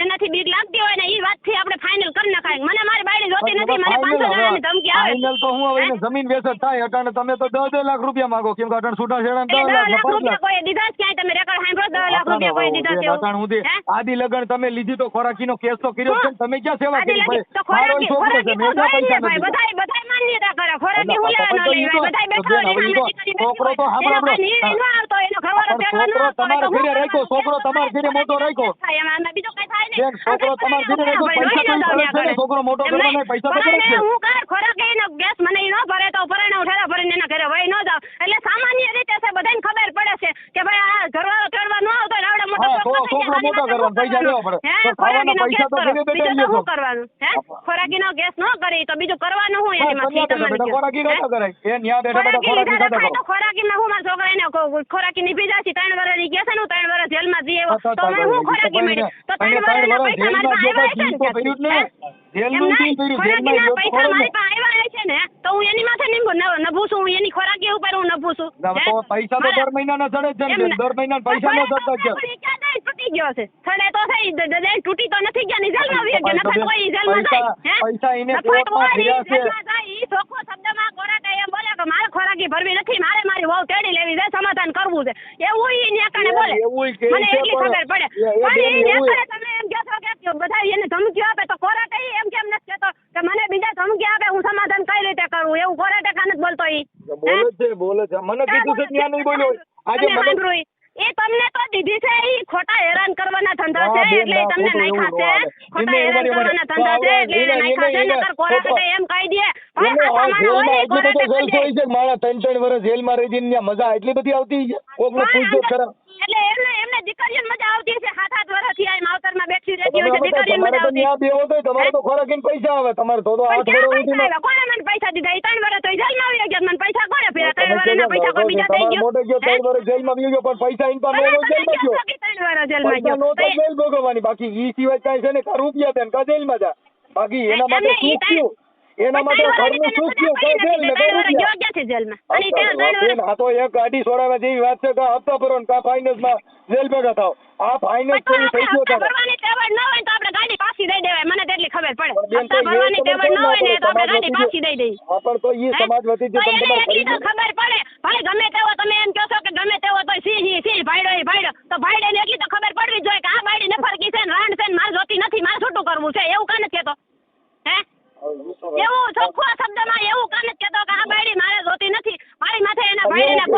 જેનાથી બીક લાગતી હોય ને ઈ વાતથી આપણે ફાઇનલ કરી નખાય મને મારી બાયડી જોતી નથી મને 500 જણાની ધમકી આવે ફાઇનલ તો હું હવે જમીન વેચત થાય અટાણે તમે તો 10 લાખ રૂપિયા માંગો કેમ કે અટાણે છૂટા છેડા 10 લાખ રૂપિયા કોઈ દીધા છે ક્યાંય તમે રેકોર્ડ સાંભળો 10 લાખ રૂપિયા કોઈ દીધા છે અટાણે હું આદિ લગન તમે લીધી તો ખોરાકીનો કેસ તો કર્યો છે તમે ક્યાં સેવા કરી ભાઈ મારો છોકરો છે મેં પૈસા નથી બધાય માન્યતા કરે ખોરાકી હું લેવા ન લઈ બધાય બેઠા છોકરો તો સાંભળો આવતો એનો ઘરવાળો છોકરો તમારા ઘરે રાખ્યો છોકરો તમારા ઘરે મોટો રાખ્યો બીજો કઈ થાય નહીં છોકરો તમારા ઘરે રાખ્યો પૈસા તો છોકરો મોટો કરવાનો પૈસા તો કરે છે હું કર ખોરાકીનો ગેસ મને ઈ ન ભરે તો પરણે ઉઠાડા ભરીને એના ઘરે વહી ન જાવ એટલે સામાન્ય રીતે છે બધાને ખબર પડે છે કે ભાઈ આ ઘરવાળો ચડવા ન આવતો આવડે મોટો છોકરો મોટો કરવાનો પૈસા દેવો પડે તો ખાવાના પૈસા તો ઘરે બેઠા શું કરવાનું હે ખોરાકીનો ગેસ ન કરી તો બીજું કરવાનું હું એની માં ખોરાકી કાઢા કરાય એ ન્યા બેઠા બેઠા ખોરાકી કાઢા કરો ખોરાકીમાં હું મારા છોકરા એને ખોરાકી નીભી જાય 3 વર્ષની ગયા છે ને 3 વર્ષ જેલમાં જઈ આવ્યો તો મને હું ખોરાકી મળી તો 3 વર્ષના પૈસા મારી પાસે આવ્યા છે ને તો હું એની માથે નભું છું એની ખોરાકી ઉપર હું નભું છું પૈસા તો દર મહિનાના ચડે છે ને દર મહિના પૈસા નો ચડતા છે તૂટી ગયો છે છડે તો થઈ તૂટી તો નથી ગયા ની જેલમાં આવી ગયા નકર કોઈ જેલમાં જાય પૈસા એને કોર્ટમાં ભર્યા છે ઈ ચોખ્ખો શબ્દમાં કોરાટે એમ બોલે કે મારે ખોરાકી ભરવી નથી મારે મારી વહુ તેડી લેવી છે સમાધાન કરવું છે એવું ઈ ન્યાકાને બોલે મને એટલી ખબર પડે પણ ઈ ન્યાકાને તમે એમ કહો છો કે બધા એને ધમકીઓ આપે તો કોરાટે એમ કેમ નથી કહેતો કે મને બીજા ધમકી આપે હું સમાધાન કઈ રીતે કરું એવું કોરાટે કાન જ બોલતો ઈ બોલે છે મને કીધું છે ત્યાં નહીં બોલ્યો આજે મને એ તમને તો દીધી છે ઈ ખોટા હેરાન કરવાના ધંધા છે એટલે તમને નાખ્યા છે ખોટા હેરાન કરવાના ધંધા છે એટલે એને નાખ્યા છે નકર કોરાટે એમ કહી દે મારા 3 વર્ષ જેલમાં રહી જઈને મજા એટલી બધી આવતી કોકને પૂછજો ખરા એટલે એમને દીકરીઓને મજા આવતી છે 7-8 વર્ષથી આ માવતરમાં બેઠી રહેતી હોય છે દીકરીઓને મજા આવતી ત્યાં બેહો તો તમારે તો ખોરાકીને પૈસા આવે તમારે તો 8 વર્ષ કોણે મને પૈસા દીધા 3 વર્ષ તો જેલમાં આવી ગયા મને પૈસા કોણે ફેરા 3 વર્ષના પૈસા કોઈ બીજા થઈ ગયો મોટો ગયો 3 વર્ષ જેલમાં આવી ગયો પણ પૈસા ઇન્કમ નો જેલમાં ગયો 3 વર્ષ જેલમાં ગયો નો તો જેલ ભોગવવાની બાકી ઈ સિવાય કાઈ છે ને રૂપિયા દેન કા જેલમાં જા બાકી એના માટે શું થયું એના માટે ઘરનું સુખ થયું કઈ જેલ ને કઈ રૂપિયા ગયો છે જેલમાં અને ત્યાં આ તો એક ગાડી છોડાવવા જેવી વાત છે કે હપ્તા ભરો ને કા ફાઇનાન્સ માં જેલ ભેગા થાવ આ ફાઇનાન્સ થઈ ગયો તારે ભરવાની તેવડ ન હોય તો આપણે ગાડી પાછી દઈ દેવાય મને તેટલી ખબર પડે હપ્તા ભરવાની તેવડ ન હોય ને તો આપણે ગાડી પાછી દઈ દઈએ પણ તો ઈ સમાજ વતી જે તમને ખબર પડે ભાઈ ગમે તેવો તમે એમ કહો છો કે ગમે તેવો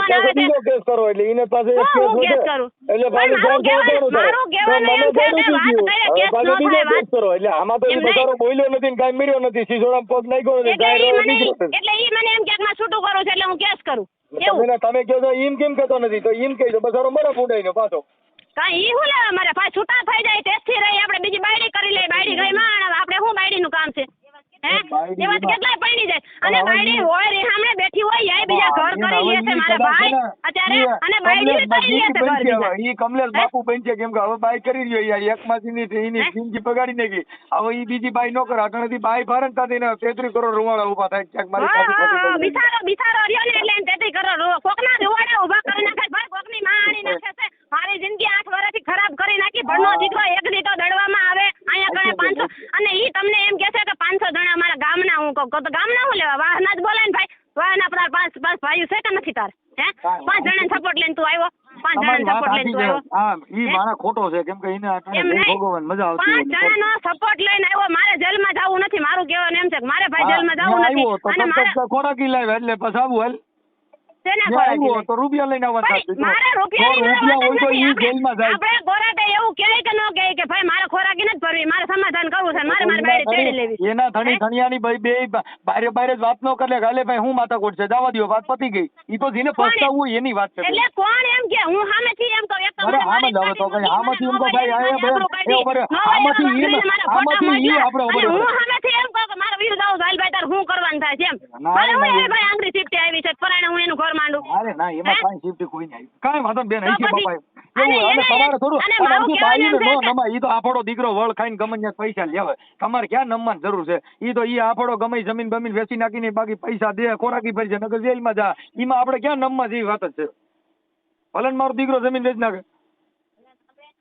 ફોન આવે છે બીજો કેસ કરો એટલે એને પાસે એક કેસ હું કેસ વધે કરું એટલે પણ પાછું મારું કહેવાનું એમ છે કે વાત કરે કેસ પાછો ન બીજો થાય કેસ કરો એટલે આમાં તો એમ નહીં. બચારો બોલ્યો નથી ને કાંઈ મર્યો નથી સીસોડામાં પગ નાખ્યો નથી એટલે કાંઈ ઈ રહ્યો મને બીજો નથી. એટલે ઈ મને એમ કે માં છૂટું કરું છે એટલે હું કેસ કરું એવું તમે કહો છો એમ કેમ કહેતો નથી તો એમ કહી દો બચારો બરફ ઉડાઈને પાછો કાંઈ ઈ હું લેવા મારે પાછા છૂટા થઈ જાય ટેસ્ટથી રહી આપણે બીજી બાયડી કરી લઈએ બાયડી ગઈ માં આપણે શું બાયડીનું કામ છે હે બાયડી એવા તો કેટલાય પૈણી જાય અને બાયડી હોય રે સામે બેઠી હોય યાય બીજા ઘર કરી લે છે મારા ભાઈ અત્યારે અને બાયડી કરી લે છે ઘર બીજા ઈ કમલેશ બાપુ બનશે કેમ કે હવે બાઈ કરી રહ્યો યાર એક માંથી એની જિંદગી બગાડી નાખી હવે ઈ બીજી બાઈ નો કરે અટણેથી બાઈ ફારે ને તાથી 33 કરોડ રૂવાડા ઉભા થાય ક્યાંક મારી પાસે બિચારો રહ્યો ને એટલે 33 કરોડ કોકના રૂવાડા ઉભા કરી નાખે ભાઈ કોકની માં આણી નાખે છે મારી જિંદગી 8 વર્ષથી ખરાબ કરી નાખી ભણનો દીકરો એક દીતો દડવામાં આવે અહીંયા ગણે 500 અને ઈ તમને એમ કહે છે કે 500 જણા મારા ગામના હું કહું તો ગામના હું લેવા વાહના જ બોલાય ને ભાઈ વાહના પર 5 ભાઈઓ છે કે નથી તાર હે 5 જણાને સપોર્ટ લઈને તું આવ્યો 5 જણાને સપોર્ટ લઈને તું આવ્યો હા ઈ મારા ખોટો છે કેમ કે એને ભોગવવાની મજા આવતી 5 જણાનો સપોર્ટ લઈને આવ્યો મારે જેલમાં જવું નથી મારું કહેવાનું એમ છે કે મારે ભાઈ જેલમાં જવું નથી અને મારે ખોરાકી લાવ્યા એટલે પછી આવું હાલ શેના આવ્યો ખોરાકી તો રૂપિયા લઈને આવવાના ભાઈ, મારે રૂપિયાની રૂપિયા હોય તો નથી. ઈ જેલમાં જાય આપણે કોર્ટે એવું કહે કે ન કહે કે ભાઈ મારે ખોરાકી નથી ભરવી મારે સમાધાન કરવું છે મારે મારી બાયડી તેડી લેવી એના ધણી ધણિયાની ભાઈ બે બારે બારે જ વાત ન કરે ગાલે ભાઈ હું માથાકૂટ છે જવા દ્યો વાત પતી ગઈ ઈ તો જેને પસ્તાવું હોય એની વાત છે એટલે કોણ એમ કે હું સામેથી એમ કહું એક તો અરે મને આમ જ હવે તો કઈ આમાંથી એમ તો ભાઈ આયા ભાઈ એ ઉપર આમાંથી ઈ આપણે અને ઉપર હું સામેથી એમ કહું કે મારો વીર જાવ ભાઈ ભાઈ તાર હું કરવાનું થાય છે એમ ના, મારે ના, હું ના. એ ભાઈ આંગળી ચીપટી આવી છે પરાણે હું એનું ઘર માંડું અરે ના એમાં કાંઈ શિફ્ટ કોઈ નહીં કાંઈ વાંધો નહીં, બેન તો અહીં છે પછી- બાપા એવું અને તમારે થોડું અને અને મારું અમથી કહેવાનું બાઈને એમ છે નો નમાય ઈ તો આફડો દીકરો વળ ખાઈને ગમે ત્યાં પૈસા લેવે તમારે ક્યાં નમવાની જરૂર છે ઈ તો ઈ આફડો ગમે ઈ જમીન બમીન વેચી નાખીને બાકી પૈસા દે ખોરાકી ભરી છે નકર જેલમાં જા ઈમાં આપણે ક્યાં નમવા જેવી વાત જ છે ભલે ને મારો દીકરો જમીન વેચી નાખે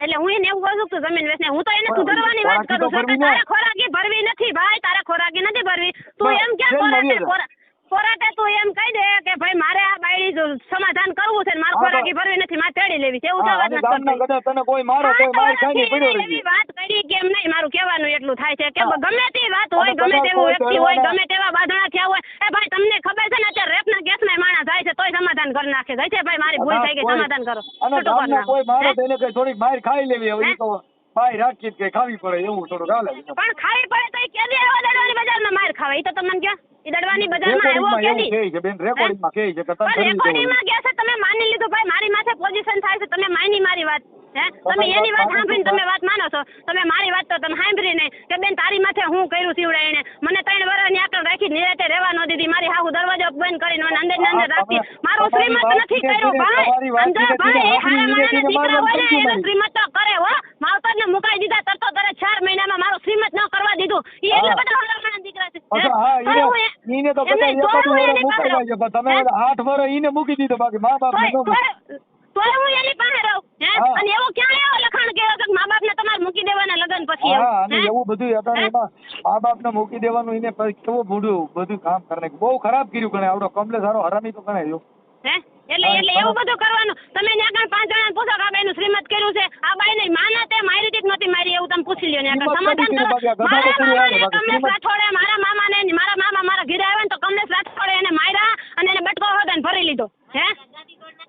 એટલે હું એને એવું કહું છું કે જમીન વેચને હું તો એને પણ સુધારવાની વાત ખોરાકી તો કરું છું કે ભરવી ને. તારે ખોરાકી ભરવી નથી ભાઈ તારે ખોરાકી નથી ભરવી તું બસ, એમ ક્યાં જેલમાં કોરાટે રહ્યો છે. કોરાટે તું એમ કહી દે કે ભાઈ મારે આ બાયડી સમાધાન કરવું છે ને મારે હા, તો- ખોરાકી ભરવી નથી મારે તેડી લેવી છે એવું હા, તો અને વાત ગામના નથી ગધા તને કોઈ મારો તો માર ખાઈને પડ્યો એવી રહી વાત કરી કે એમ નહીં મારું કહેવાનું એટલું થાય છે કે હા. ગમે તે વાત હોય અને ગમે કદાચ તેવું કોઈ વ્યક્તિ હોય કરવાના- ગમે તેવા બાંધણા થયા હોય એ ભાઈ તમને ખબર છે ને અત્યારે રેપના કેસમાં માણસ જાય છે તોય સમાધાન કરી નાખે જાય છે ભાઈ મારી ભૂલ થઈ ગઈ સમાધાન કરો અને છૂટું કરી ગામના નાખો. કોઈ મારે હે? તો એને કઈ થોડીક બહાર ખાઈ લેવી હવે ઈ તો ભાઈ રાખી જ કે ખાવી પડે એવું થોડુંક હાલે પણ ખાવી પડે તો એ કેદી આવ્યો દડવાની બજારમાં માર ખાવા એ તો તમને ક્યાં એ દડવાની બજારમાં આવ્યો રેકોર્ડિંગમાં એવું કેદી કહે છે બેન રેકોર્ડિંગમાં કહે છે કે તને પણ ખરીદી દેવું. રેકોર્ડિંગમાં ગયા છે તમે માની લીધું ભાઈ મારી માથે પોઝિશન થાય છે તમે માની મારી વાત હે તમે એની વાત સાંભળીને તમે વાત માનો છો તમે મારી વાત તો તમે સાંભળી નહીં કે બેન તારી માથે હું કર્યું સીવડાય એને મને 3 વર્ષની આકલ રાખી નિરાતે રહેવા ન દીધી મારી હાહુ દરવાજો બંધ કરીને મને અંદર ને અંદર રાખી મારું શ્રીમત નથી કર્યું ભાઈ સમજો ભાઈ એ હારા માણસના દીકરા હોય ને એનો શ્રીમત તો કરે હો માવતરને મુકાઈ દીધા તરતો તરત 4 મહિનામાં મારું શ્રીમત ન કરવા દીધું ઈ એટલે બધા હારા માણસના દીકરા છે હે? અચ્છા, હા, તોય હું એ- ઈને તો એમ નહીં, કદાચ તોય એકાદ હું વર્ષ એની પાસે મુકાઈ જાય છે, પણ તમે હે? 8 વર્ષ ઈને મૂકી દીધો બાકી મા બાપ ને તોય હું એની પાસે રહું હે હા. અને એવું ક્યાં એવો લખાણ કર્યો કે મા બાપને તમારે મૂકી દેવાના લગ્ન પછી હા એવું, અને હે? એવું બધું હતા હે? એમાં મા બાપ ને મૂકી દેવાનું એને પછી કેવું બધું કામ કરે બહુ ખરાબ કર્યું ગણે આવડો કમલેશ હારો હરામી તો ગણે જો હે એટલે એવું બધું કરવાનું તમે ત્યાં આગળ 5 જણાને પૂછો કે આ બાઈનું શ્રીમત કર્યું છે આ બાઈ નહીં માના તે મારી રીતે નહોતી મારી એવું તમે પૂછી લ્યો ને આગળ શ્રીમત સમાધાન નથી કરો કર્યું, બાકી આ ગધા મારા બકરી આવે, બાકી મામાને કમલેશ શ્રીમત- રાઠોડે મારા મામાને મારા ઘરે આવ્યા ને તો કમલેશ રાઠોડે એને માર્યા અને એને બટકો હોદન ભરી લીધો હે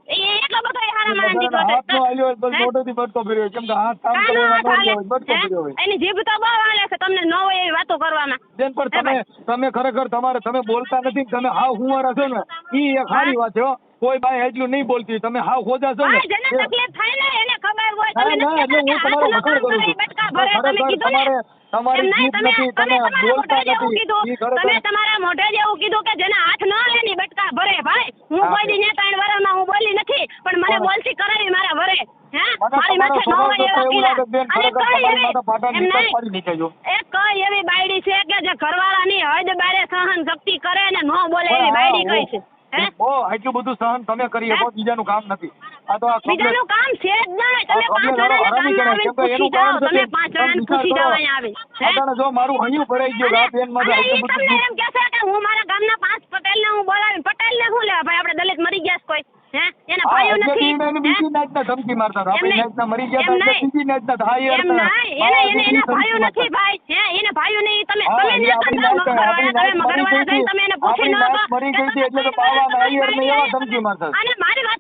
એ એટલો બધો એ હારા માણસ દીકરો છે. હાથનો આલ્યો હોય, બસ હે? મોઢેથી બટકો ફેર્યો કેમ કે હાથ કામ કરે કાનો એવા હાથ ન હાલે. હોય, બટકો હે? ફેર્યો હોય એની જીભ તો બહુ હાલે છે તમને ન હોય એવી વાતો કરવામાં બેન પણ તમે ખરેખર તમે બોલતા નથી ને તમે હાવ હુંવારા છો ને ઈ એક સારી વાત છે હો. કોઈ બાઈ એટલું નહીં બોલતી તમે હાવ ખોજા છો ને ભાઈ જેને તકલીફ થાય ને એને ખબર હોય ના, તમે ના, નથી એટલે કહેતા હું કે તમારો હાથનો વખાણ કરું છું. કામ કરે, બટકા ભરે, તમે ખરેખર કીધું ને. તમારી એમ નહીં, જીભ નથી તમે તમારા બોલતા મોઢે જેવું નથી કીધું. ઈ ખરેખર તમે તમારા મોઢે જેવું કીધું કે જેને હાથ ન લે ની બટકા ભરે ભાઈ હું હા. કોઈ દી ને 3 વર્ષમાં હું બોલી નથી પણ મને પણ- બોલતી કરાવી મારા ભરે હે મને મારી તમારો માથે ન સ્વભાવ હોય જોતા એવા એવું કીડા. લાગે બેન અને ખરેખર કઈ તમારી એવી- માથે પાટા એમ નીકળ નહીં. પડી નીકળજો એ કઈ એવી બાયડી છે કે જે ઘરવાળાની હદ બારે સહન શક્તિ કરે ને ન બોલે એવી બાયડી કઈ છે હે ઓ આટલું બધું સહન તમે કરી શકો બીજાનું કામ નથી આ તો આ કમલેશ- બીજાનું કામ છે જ નહીં તમે આ 5 કમલેશ હારો જણાને હરામી કામમાં કરે આવીને કેમ કે પૂછી એનું જાઓ કારણ છે તમે 5 જણાને વિચાર પૂછી કરો. જાઓ અહીંયા આવી હે અટાણે જો મારું હૈયું ભરાઈ ગયું આ બેન માં અને આટલું ઈ તમને બધું એમ કહેશે કે હું મારા ગામના 5 પટેલને હું બોલાવી પટેલને શું લેવા ભાઈ આપણે દલિત મરી ગયા છે કોઈ હે એના ભાઈઓ હા, નથી એટલે એને હે? બીજી નાચના ધમકી મારતા હતા આપણે એમ નહીં. નાચના મરી ગયા હતા એમ એટલે નહીં. બીજી નાચના હતા. હા, એ એમ હતા. નહીં હા, એને બીજી એના ભાઈઓ ધમકી નથી મારતા. ભાઈ હે એને ભાઈઓ નહીં તમે હા, તમે એ ને આપણી કરતા નાચ મગરવાળા મરી તમે મગરવાળા ગઈ જઈને તમે એને પૂછી આપણી ન નાચ કહો મરી કે ગઈ હતી તમે એટલે તો ભાઈ બાવા તમારી નાળિયેરને બાયડી એવા આવી ધમકી મારતા. અને મારી વાત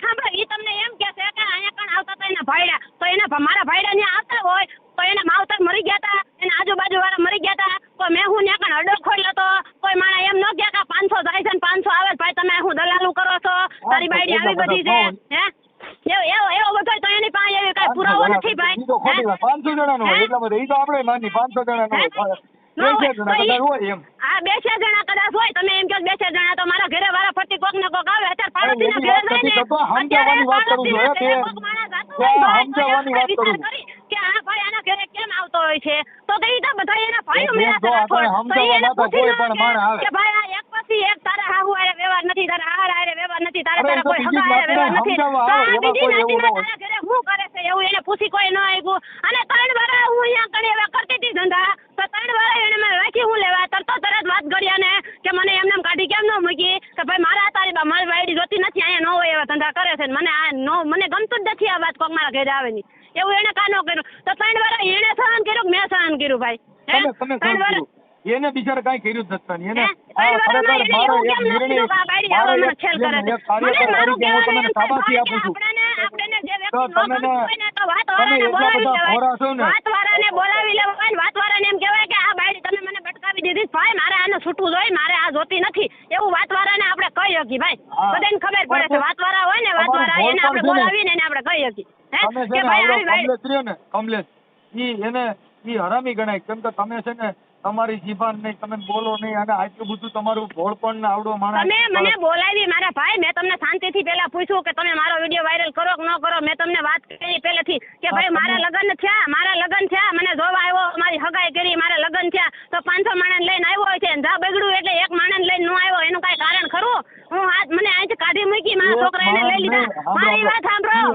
ભાઈડા તો મારા ભાઈડા ને આવતા હોય તો એના માવતર મરી ગયા હતા, એના આજુબાજુ વાળા મરી ગયા હતા, તો મેં હું ત્યાં કણ અડો ખોલ્યો તો કોઈ માણસ એમ ન કહે કે 500 જાય છે ને 500 આવે છે, ભાઈ તમે હું દલાલું કરો છો, તારી બાયડી આવી બધી છે, હે એવો બધો તો એની પાસે એવી કઈ પુરાવો નથી ભાઈ. 500 જણા નો હોય એટલા બધા, એ તો આપણે માની 500 જણા નો હોય, 2 જણા હોય એમ. હા 2 જણા કદાચ હોય, તમે એમ કહો 2 જણા, તો મારા ઘરે વાળા ફરતી કોક ને કોક આવે. અત્યારે પાડોશીના ઘરે સમજાવવાની વાત કરું છું કે આ ભાઈ આના ઘરે કેમ આવતો હોય છે, તો કઈ બધા એના ભાઈઓ મેળા કે ભાઈ આ એક પછી એક તારા હાહુ આરે વ્યવહાર નથી, તારા હાર આરે વ્યવહાર નથી, તારા કોઈ હગા આરે વ્યવહાર નથી, તો આ બીજી નાતીના તારા ઘરે શું કરે છે એવું એને પૂછી કોઈ ન આવ્યું. અને 3 વાર હું અહીંયા કણી એવા કરતી હતી ધંધા, તો 3 વાર એને મેં રાખી હું લેવા તરત વાત કર્યા ને કે મને એમને કાઢી કેમ ન મૂકી, કે ભાઈ મારા તારી મારી બાયડી જોતી નથી, અહીંયા ન હોય એવા ધંધા કરે છે, મને ગમતું જ નથી આ વાત કોક મારા ઘરે આવે ની, એવું એને કાનો કર્યું. તો 3 વાર એને સહન કર્યું, મેં સહન કર્યું ભાઈ. તમે સહન કર્યું, એને બિચારા કઈ કર્યું જ નથી. એને બોલાવી લેવાય, વાતવાળાને એમ કહેવાય કે આ બાયડી તમે મને ભટકાવી દીધી ભાઈ, મારે આને છૂટવું જોઈએ, મારે આ જોતી નથી, એવું વાતવાળાને આપણે કહી શકીએ ભાઈ. બધાને ખબર પડે છે વાતવાળા હોય ને, વાતવાળા એને આપણે બોલાવીને એને આપણે કહી શકીએ કે ભાઈ કમલેશ ઈ હરામી ગણાય, કેમ કે તમે છે ને તમારી જીભાન નહીં, તમે બોલો નહીં, અને આટલું બધું તમારું ભોળપણ ને આવડો માણસ. તમે મને બોલાવી મારા ભાઈ, મેં તમને શાંતિથી પેલા પૂછ્યું કે તમે મારો વિડીયો વાયરલ કરો કે ન કરો, મેં તમને વાત કરી પહેલેથી કે ભાઈ મારા લગ્ન થયા, મને જોવા આવ્યો, મારી હગાઈ કરી, મારા લગ્ન થયા, તો 500 માણસ લઈને આવ્યો હોય છે, જા બગડ્યું એટલે એક માણસ લઈને ન આવ્યો, એનું કઈ કારણ ખરું? હું મને અહીંથી કાઢી મૂકી, મારા છોકરા એને લઈ લીધા. મારી વાત સાંભળો,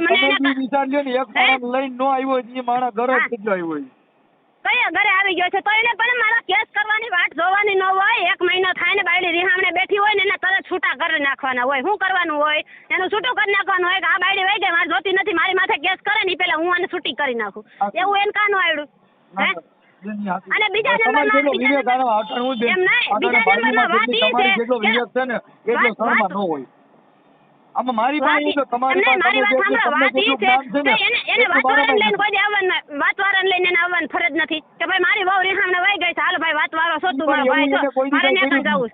મને વિચાર લ્યો ને, એક માણસ લઈને ન આવ્યો, એ માણસ ઘરે જ કેટલો આવ્યો, કયા ઘરે આવી ગયો છે, તો એને પણ મારા કેસ કરવાની વાટ જોવાની ન હોય. 1 મહિનો થાય ને બાયડી રિહામણે બેઠી હોય ને એને તરત છૂટા કરી નાખવાના હોય. શું કરવાનું હોય? એનું છૂટું કરી નાખવાનું હોય કે આ બાયડી વહી ગઈ, મારે જોતી નથી, મારી માથે કેસ કરે ને પેલા હું આને છૂટી કરી નાખું, એવું એને કાનું આવડ્યું? હે? અને બીજા નંબરમાં એમ નહીં, બીજા નંબરમાં વાત ઈ છે આમાં મારી પાસે તો તમારી પાસે મારી વાત સાંભળો, વાત ઈ છે એને વાતવાળાને લઈને કોઈ વાતવાળાને લઈને એને આવવાની ફરજ નથી કે ભાઈ મારી વહુ રિહામણે વહી ગઈ છે, હાલ ભાઈ વાતવાળો શોધું મારો ભાઈ છો, મારે નેકર જવું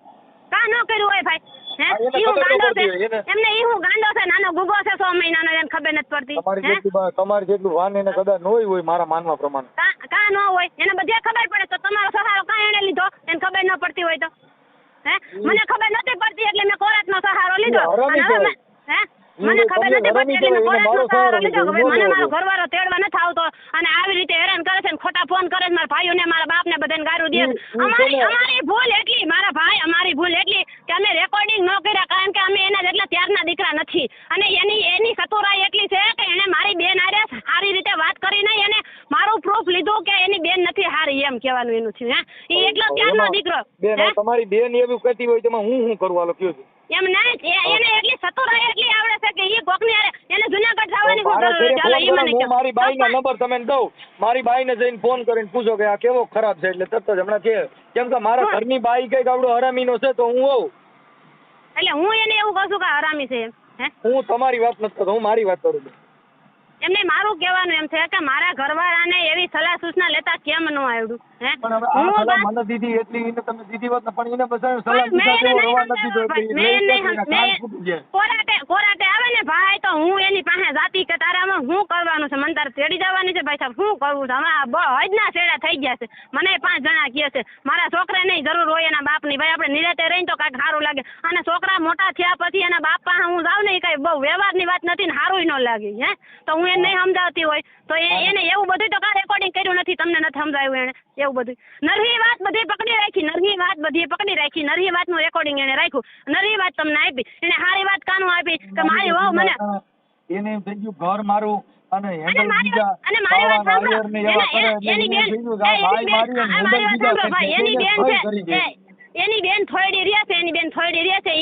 કા ન કર્યું હોય ભાઈ? હે ઈ હું ગાંડો છે, એમને ઈ હું ગાંડો છે, નાનો ગુગો છે 6 મહિનાનો, એને ખબર નથી પડતી. તમારી જેટલું વાન એને કદાચ ન હોય મારા માનવા પ્રમાણે, કા ન હોય એને બધે ખબર પડે, તો તમારો સહારો કા એને લીધો એને ખબર ન પડતી હોય તો? હે મને ખબર નથી પડતી એટલે મેં કોર્ટનો સહારો લીધો, મને ખબર નથી પડતી એટલે મેં કોર્ટનો સહારો લીધો કે ભાઈ મને મારો ઘરવાળો તેડવા નથી આવતો અને આવી રીતે હેરાન કરે છે ને ખોટા ફોન કરે છે, મારા ભાઈઓને મારા બાપને બધાને ગારું દે છે. અમારી ભૂલ એટલી, મારા ભાઈ અમારી ભૂલ એટલી કે અમે રેકોર્ડિંગ ન કર્યા, કારણ કે અમે એના જેટલા ત્યારના દીકરા નથી, અને એની સતુરાઈ એટલી છે કે એને મારી બેન હારે સારી રીતે વાત કરી નહીં, એને મારું પ્રૂફ લીધું કે એની બેન નથી હારી, એમ કહેવાનું એનું છે. એ એટલો ત્યારનો દીકરો. તમારી બેન એવું કહેતી હોય તેમાં હું કરવાનો કયો છું? એમ નહીં, એને એટલી સતુરાઈ એટલી આવડે છે કે એ કોકની હારે એને જુનાગઢ જવાની હું જરૂર છે. ચાલો ઈ મને કહો. મારી બાઈના નંબર તમે દઉં, મારી બાઈને જઈને ફોન કરીને પૂછો કે આ કેવો ખરાબ છે, એટલે તરત જ હમણાં છે, કેમ કે મારા ઘરની બાઈ કઈક આવડો હરામીનો છે, તો હું હોઉં એટલે હું એને એવું કહું છું કે હરામી છે. હે હું તમારી વાત નથી કરતો, હું મારી વાત કરું છું. એમને મારું કહેવાનું એમ છે કે મારા ઘરવાળાને એવી સલાહ સૂચના લેતા કેમ ન આવડ્યું? હે મને દીધી એટલી એને તમે દીધી હોત ને, પણ એને બસ સલાહ કોરાટે આવે ને ભાઈ, તો હું એની પાસે જાતી કે તારામાં શું કરવાનું છે, મને તારે તેડી જવાની છે ભાઈ સાહેબ, શું કરવું છે? હવે હજના છેડા થઈ ગયા છે, મને 5 જણા કહે છે, મારા છોકરા નહીં જરૂર હોય એના બાપની, ભાઈ આપણે નિરાતે રહીને તો કાંઈક સારું લાગે, અને છોકરા મોટા થયા પછી એના બાપ પાસે હું જાઉં ને એ કઈ બહુ વ્યવહારની વાત નથી ને સારું ન લાગે. હે તો હું એને નહીં સમજાવતી હોય તો એને એવું બધું તો કાંઈ રેકોર્ડિંગ કર્યું નથી, તમને નથી સમજાવ્યું એને એવું બધું. નરહી વાત બધી પકડી રાખી, નરહી વાતનું રેકોર્ડિંગ એને રાખ્યું, નરહી વાત તમને આપી, એને સારી વાત કાનું આપી કે મારી વહુ મને એને એમ થઈ ગયું ઘર મારું અને મારી વાત સાંભળો, એની બેન છે એની બેન થોડી રહ્યા છે,